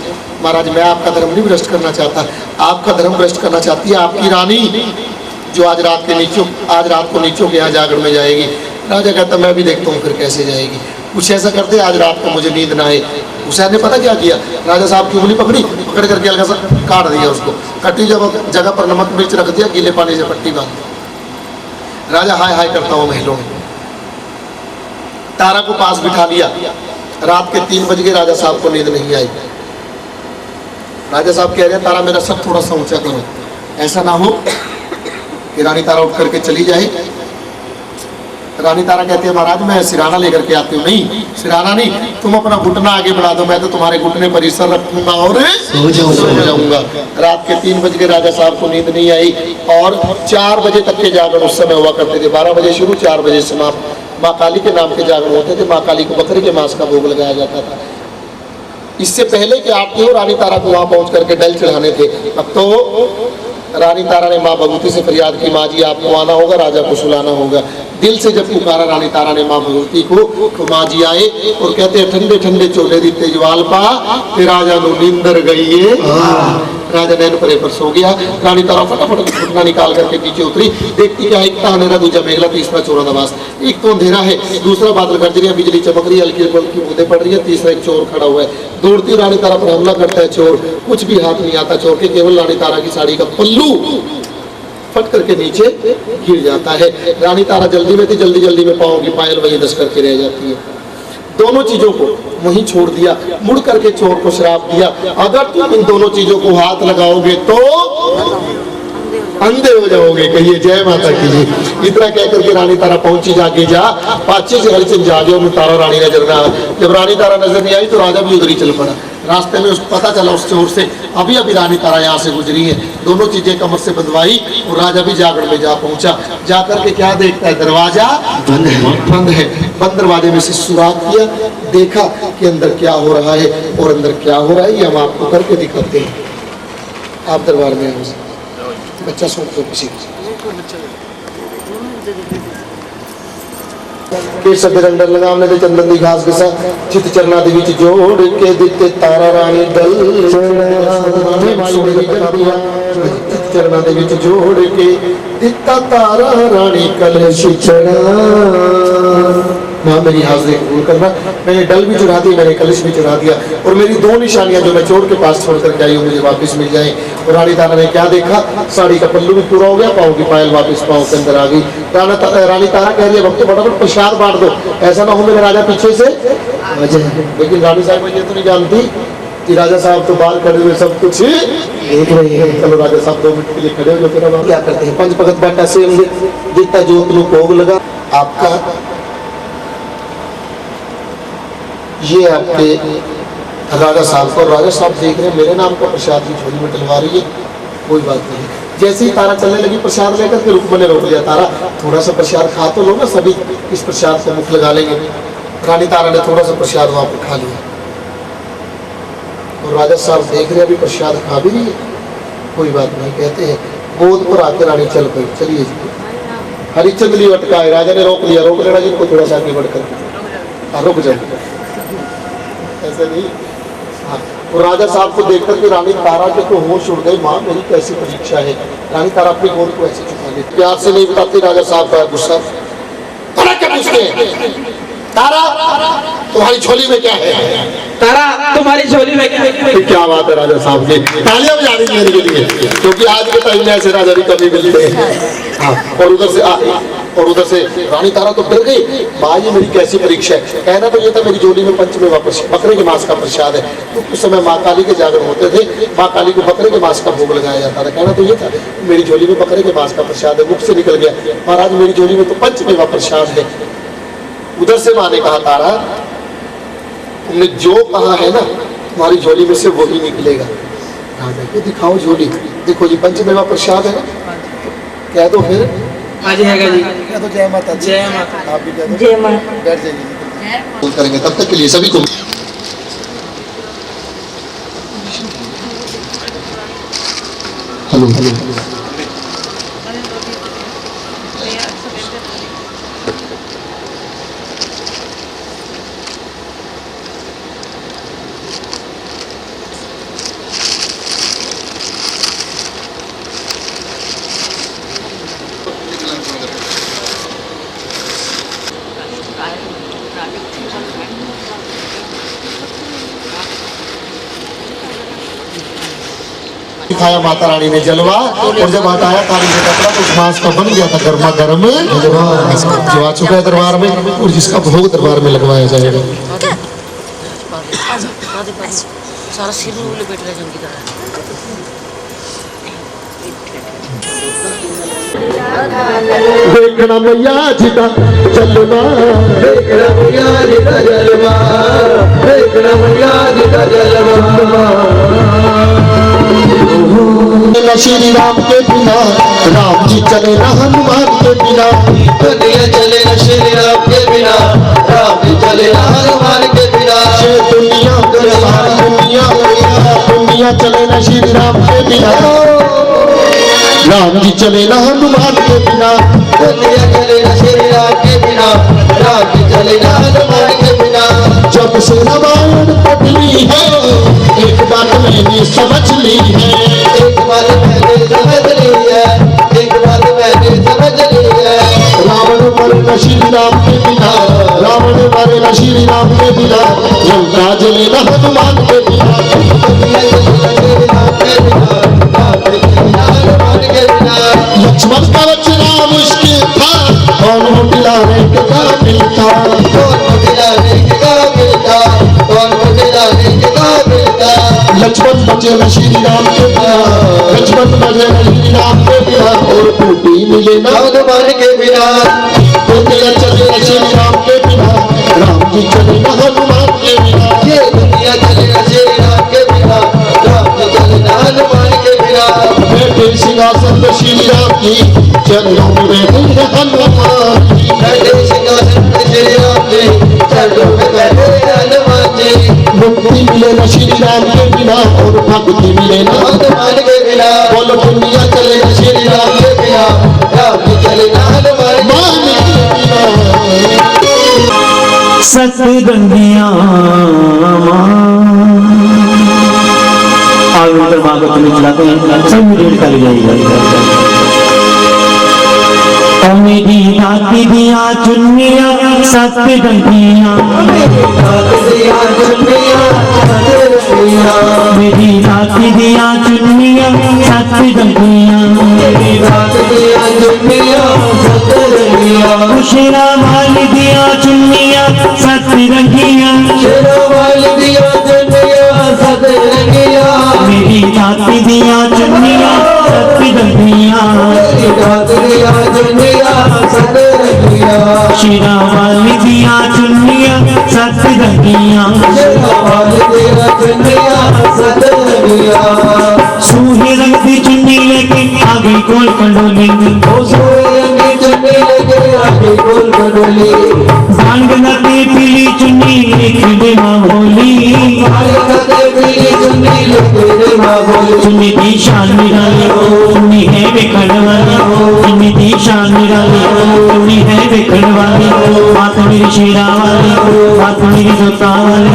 महाराज मैं आपका धर्म नहीं भ्रष्ट करना चाहता, आपका धर्म भ्रष्ट करना चाहती है आपकी रानी, जो आज रात को नीचों के यहाँ जागरण में जाएगी। राजा कहता मैं भी देखता हूँ फिर कैसे जाएगी। कुछ ऐसा करते आज रात को मुझे नींद ना आए। हुसैन ने पता क्या किया, राजा साहब की उंगली पकड़ करके हल्का सा काट दिया उसको, कटी जगह पर नमक मिर्च रख दिया, गीले पानी से पट्टी बांध दी। राजा हाय हाय करता हुआ महलों में, तारा को पास बिठा लिया। रात के 3 बज गए, राजा साहब को नींद नहीं आई। राजा साहब कह रहे हैं तारा मेरा सब थोड़ा सा ऊंचा करो, ऐसा ना हो कि रानी तारा उठ करके चली जाए। रानी तारा कहती है महाराज मैं सिराना लेकर के आती हूँ। नहीं सिराना नहीं, तुम अपना घुटना आगे बढ़ा दो, मैं तो तुम्हारे घुटने पर ही सर रखूंगा और सो जाऊंगा। रात के 3 बज के राजा साहब को नींद नहीं आई और 4 बजे तक के जागरण उस समय हुआ करते थे। 12 बजे शुरू, 4 बजे समाप्त। माँ काली के नाम के जागरण होते थे। माँ काली को बकरी के मांस का भोग लगाया जाता था। इससे पहले कि आरती हो, रानी तारा को वहां पहुंच करके डल चढ़ाने थे। अब तो रानी तारा ने माँ भगवती से फरियाद की, माँ जी आपको आना होगा, राजा को सुलाना होगा। दिल से जब पुकारा रानी तारा ने माँ भगवती को, तो माँ जी आए और कहते हैं ठंडे ठंडे चोले दी तेजवाल पा ते राजा नो नींदर गई है। राजा नैन परे पर सो गया। रानी तारा फटाफट घुटना निकाल करके नीचे उतरी, देखती क्या एक अंधेरा, दूसरा मेघला, तीसरा चोर नवास। एक तो अंधेरा है, दूसरा बादल गरज रही है, बिजली चमक रही है, हल्की हल्की बूंदें पड़ रही है, तीसरा एक चोर खड़ा हुआ है। दौड़ती रानी तारा पर हमला करता है चोर, कुछ भी हाथ नहीं आता चोर के, केवल रानी तारा की साड़ी का पल्लू फट करके नीचे गिर जाता है। रानी तारा जल्दी में थी, जल्दी जल्दी में पाँव की पायल वहीं दस करके रह जाती है। दोनों चीजों को वहीं छोड़ दिया, मुड़ करके चोर को श्राप दिया, अगर तुम इन दोनों चीजों को हाथ लगाओगे तो अंधे हो जाओगे। कहिए जय माता की जी। इतना कह करके रानी तारा पहुंची, जाके जा पाचे से हरिचंद जागे, उन्हें तारा रानी नजर ना। जब रानी तारा नजर नहीं आई तो राजा भी उधर ही चल पड़ा। रास्ते में उसको पता चला उस चोर से अभी अभी रानी तारा यहाँ से गुजरी है। दोनों चीजें कमर से बंधवाई और राजा भी जागरण में जा पहुंचा। जाकर के क्या देखता है, दरवाजा बंद है। बंद दरवाजे में से सुराख किया, देखा कि अंदर क्या हो रहा है, और अंदर क्या हो रहा है ये हम आपको करके दिखाते हैं। आप दरबार में आओ, बच्चा सुन दो किसी के सब रंडर लगावने ते चंदन दी घास घसा चित चरना दे विच जोड़ के दिते तारा रानी डल चरना दे विच जोड़ के दिता तारा रानी कलश चढ़ा। माँ मेरी हाजिरी कबूल करना, मैंने डल भी चढ़ा दी, मैंने कलश भी चढ़ा दिया, और मेरी 2 निशानियां जो मैं चोर के पास छोड़ करके आई हूँ मुझे वापस मिल जाए। और रानी तारा ने क्या देखा, साड़ी का पल्लू भी पूरा हो गया, पाँव की पायल वापस पाँव के अंदर आ गई। रानी तारा कह रही है भक्तों फटाफट प्रसाद बांट दो, ऐसा ना हो मेरे राजा पीछे से। लेकिन रानी साहब ये तो नहीं जानती कि राजा साहब तो बाहर खड़े हुए सब कुछ देख रहे हैं। चलो राजा साहब 2 मिनट के लिए खड़े हो, फिर अब क्या करते हैं, 5 भगत बाटा से जितना जोत लो भोग लगा। आपका ये आपके राजा साहब को, राजा साहब देख रहे हैं मेरे नाम का प्रसाद की झोली में डलवा रही है, कोई बात नहीं। जैसे ही तारा चलने लगी प्रसाद लेकर के, रुक्मन ने रोक लिया, तारा थोड़ा सा प्रसाद खा तो लो ना, सभी इस प्रसाद से मुख लगा लेंगे। रानी तारा ने थोड़ा सा प्रसाद वहां पर खा लिया और राजा साहब देख रहे अभी प्रसाद खा भी रही है, कोई बात नहीं। कहते हैं गोद पर आके रानी चल गई, चलिए जी। हरिचंद ली अटकाए, राजा ने रोक लिया, रोक लेना जी को थोड़ा सा आगे बढ़ कर रुक जाए, ऐसा नहीं। हाँ और राजा साहब को देखकर के रानी तारा के तो होश उड़ गए, माँ मेरी कैसी परीक्षा है। रानी तारा अपनी गोद को ऐसे चुका ली, प्यार से नहीं बताती, राजा साहब का गुस्सा। तारा क्या पूछते हैं? तारा तुम्हारी झोली में क्या है? तारा तुम्हारी झोली में क्या है? क्या बात है राजा साहब की, तालियां बजा रही मेरे के लिए, क्योंकि आज के टाइम में ऐसे राजा भी कभी मिलते हैं। हाँ, और उधर से रानी तारा तो डर गई, माँ ये मेरी कैसी परीक्षा है। कहना तो ये था मेरी झोली में पंचमेवा बकरे के मांस का प्रसाद है। तो उस समय माँ काली के जागरण होते थे, माँ काली को बकरे के मांस का भोग लगाया जाता था। कहना तो ये था मेरी झोली में बकरे के मांस का प्रसाद है, मुख से निकल गया महाराज मेरी झोली में तो पंचमेवा प्रसाद है। उधर से माँ ने कहा तारा तुमने जो कहा है ना तुम्हारी झोली में से वही निकलेगा। राजा को दिखाओ झोली, देखो जी पंचमेवा प्रसाद है ना, कह दो फिर। हाँ जी है जी। कह दो जय माता दी। जय माता। आप भी कह दो जय मां। बैठ जाइए, करेंगे तब तक के लिए सभी को। हेलो हेलो दिखाया माता रानी ने जलवा, और जब हटाया काली से कपड़ा तो उस मांस का बन गया था गर्मा गर्म जो आ चुका है दरबार में, और जिसका भोग दरबार में लगवाया जाएगा। सारा सिर में उले बैठ रहे जंगी तरह। देखना मैया जी का जलवा, देखना मैया जी का जलवा, देखना मैया जी का जलवा। श्री राम के बिना राम जी चले ना हनुमान के बिना, दुनिया चले न श्री राम के बिना, राम जी चले न हनुमान के बिना। दुनिया दुनिया चले ना श्री राम के बिना, राम जी चले ना हनुमान के बिना। दुनिया चले न श्री राम के बिना, राम जी चले न हनुमान के बिना। जब से रामायण पढ़ली है एक बात मैंने समझ ली है, एक बात मैंने समझ ली है, एक बात मैंने समझ ली है। रावण मरे न श्री राम के बिना, रावण मरे न श्री राम के बिना, लंका जले न हनुमान के बिना। दुनिया चले न श्री राम के बिना, राम जी चले न हनुमान के बिना। लक्ष्मण का वचना मुश्किल था, कौन हो दिलाने के काबिल था, कौन को दिलाने के काबिल था, कौन को दिलाने के काबिल था। लक्ष्मण बचे न श्री राम के बिना, लक्ष्मण बचे न श्री राम के बिना, और टूटी मिले न हनुमान के बिना। दुनिया चले न श्री राम के बिना, राम जी चले न हनुमान के बिना। ये दुनिया चले न श्री राम के बिना, राम जी चले न हनुमान के बिना। बैठे सिंहासन पे श्री राम जी, चरणों में बैठे हैं हनुमान जी। बैठे सिंहासन पे श्री राम जी, चरणों में बैठे हैं हनुमान जी। मुक्ति मिले न श्री राम के बिना, और भक्ति मिले न हनुमान के बिना। बोलो दुनिया चले न श्री राम के बिना, राम जी चले न हनुमान के मान के बिना। सतगंगिया आगे माँ को तुम्हें चलाते हैं सब रेड कर जाएगा। मेरी दाती दिया चुन्निया सतगंगिया, मेरी दाती दिया चुन्निया सतगंगिया, शेरा वाल दिया चुन्निया सतगंगिया, मेरी दाती दिया चुन्निया सतगंगिया, शेरा वाल दिया चुन्निया सतगंगिया। सूहे रंग की चुन्नी लेके आगे कोल कंडोली, भांग नदी पीली चुन्नी लेके दे माँ भोली, चुन्नी दी शान निराली, चुन्नी है बिखड़ वाली, चुन्नी दी शान निराली, चुन्नी है बिखड़ वाली। बात मेरी शेरा वाली, बात मेरी जोता वाली,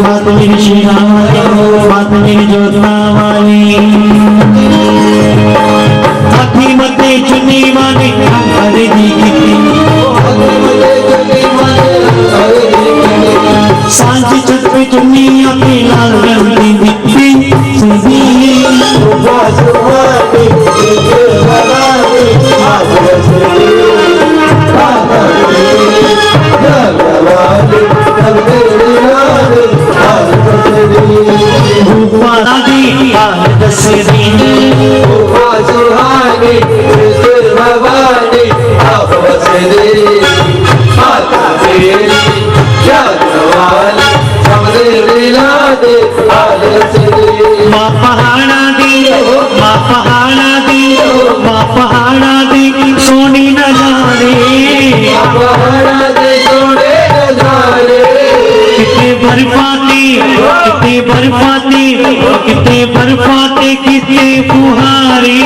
बात मेरी शेरा वाली, बात मात मेरी जोतना वाली हाथी मते चुनी माने हरे दी सांझी छत पे चुनी अपनी लाल रंगी दिखती सीधी माँ पहाड़ा दी सोनी न जाने कितने बर्फाते कितने फुहारी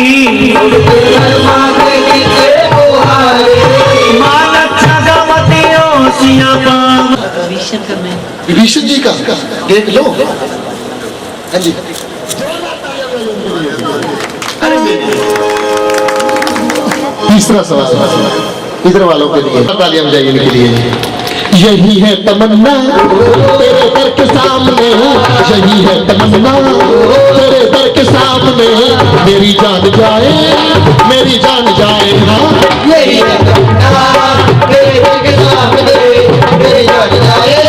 विभीषण जी का देख लो। हाँ जी, तीसरा सवाल इधर वालों के लिए, तालियां बजाइए इनके लिए। यही है तमन्ना तेरे दर के सामने, यही है तमन्ना तेरे दर के सामने, मेरी जान जाए हाँ। यही है तमन्ना तेरे दर के सामने, मेरी जान जाए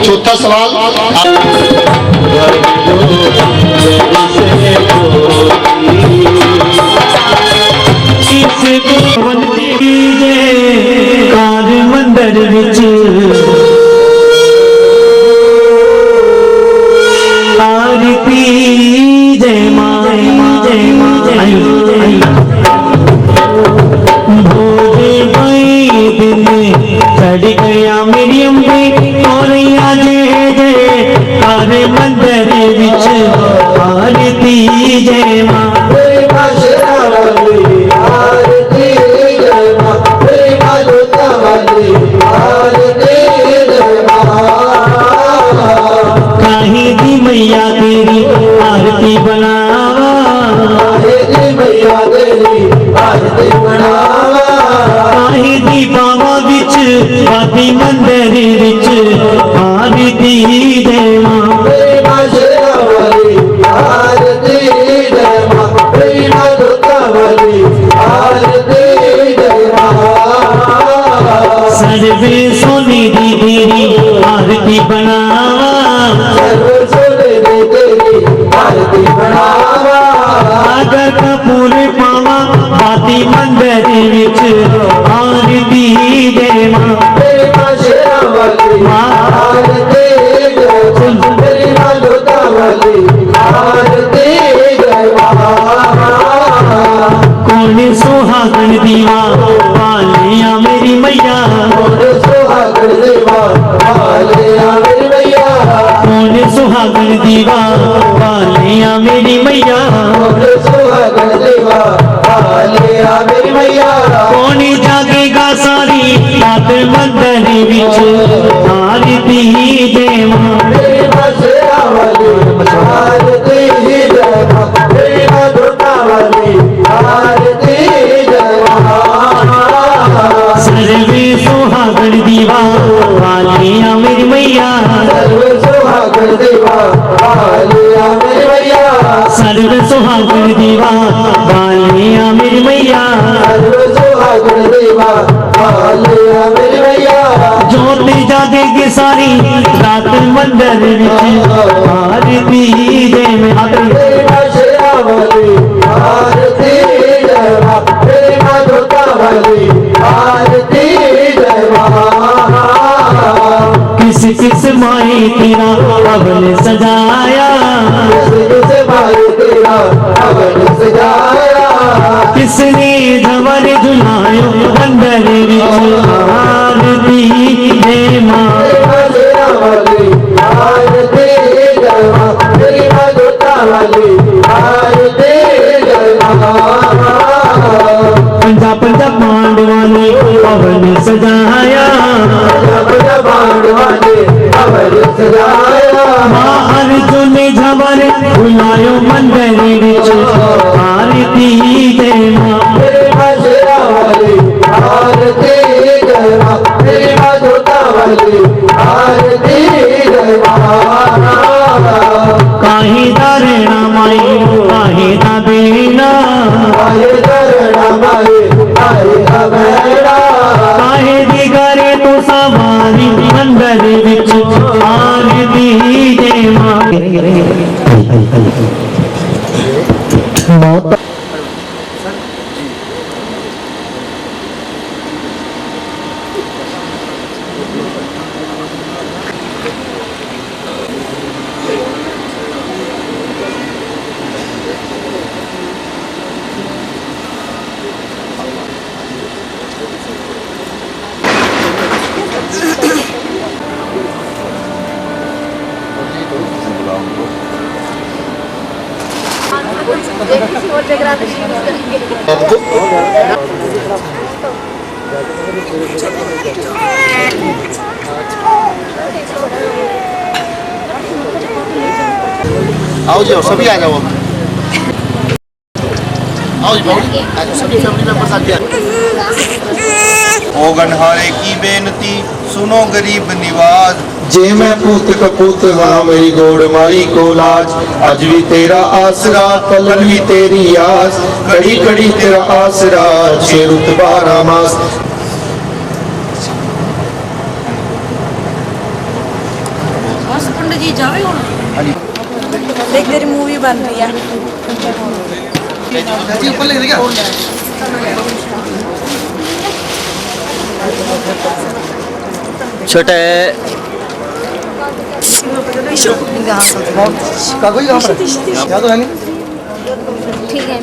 चौथा सवाल कार मंदिर विच आरती जय माई भोरे भाई दिन चढ़ गया मेरी अम्बे और जय कार मंदिर विच आरती जय मां कहीं दी मैया तेरी आरती बनावा, कहीं दी बाबा बिच बाती मंदिर विच आरती देवा। सर्वे सोनी दी तेरी आरती बनावा, आगर कपूर पावा बाती मंदिर विच आरती देवा। कौन सुहागन दीवा पालिया मेरी मैया, कौन सुहागन दीवा पालिया मेरी मैया, कौन जागेगा सारी रात मंदिर विच आरती देवा। सर्वे सुहागन दीवा पालिया मेरी मैया, सर्वे सुहागन दीवा पालिया मेरी मैया, ज्योत जागेगी सारी रात मंदिर विच आरती देवे। किस किस माई तेरा अवन सजाया, किसने धवर झुलायो अंदर विच आरती दे मां। पंजा पंजा पांडवा ने पवन सजाया, वर सजाया मां अर्जुन झवर बुलायो मंदिर विच आरती दे मां मेरे मां शेरा वाली आरती जय मां मेरी मां जोता वाली आरती जय मां काहे दरेना माई काहे दा बेना आए दरना माए आए अबेड़ा काहे दी करे तू सवारी मंदिर विच आरती दे मां मौत आपको आओ जी आओ सभी आ जाओ अब। आओ जी बाबू आ जाओ सभी फैमिली मेंबर्स आ जाओ। ओ गनहारे की बेनती सुनो गरीब निवाज जे मैं पूत कपूत हाँ मेरी गोड़ माई को लाज आज भी तेरा आसरा कल भी तेरी आस कड़ी कड़ी तेरा आसरा 6 रुत 12 मास बस पंडित जी जावे हुण देख तेरी मूवी बन रही है जी ऊपर ले क्या छोटे कागज यहाँ पर क्या तो है नहीं ठीक है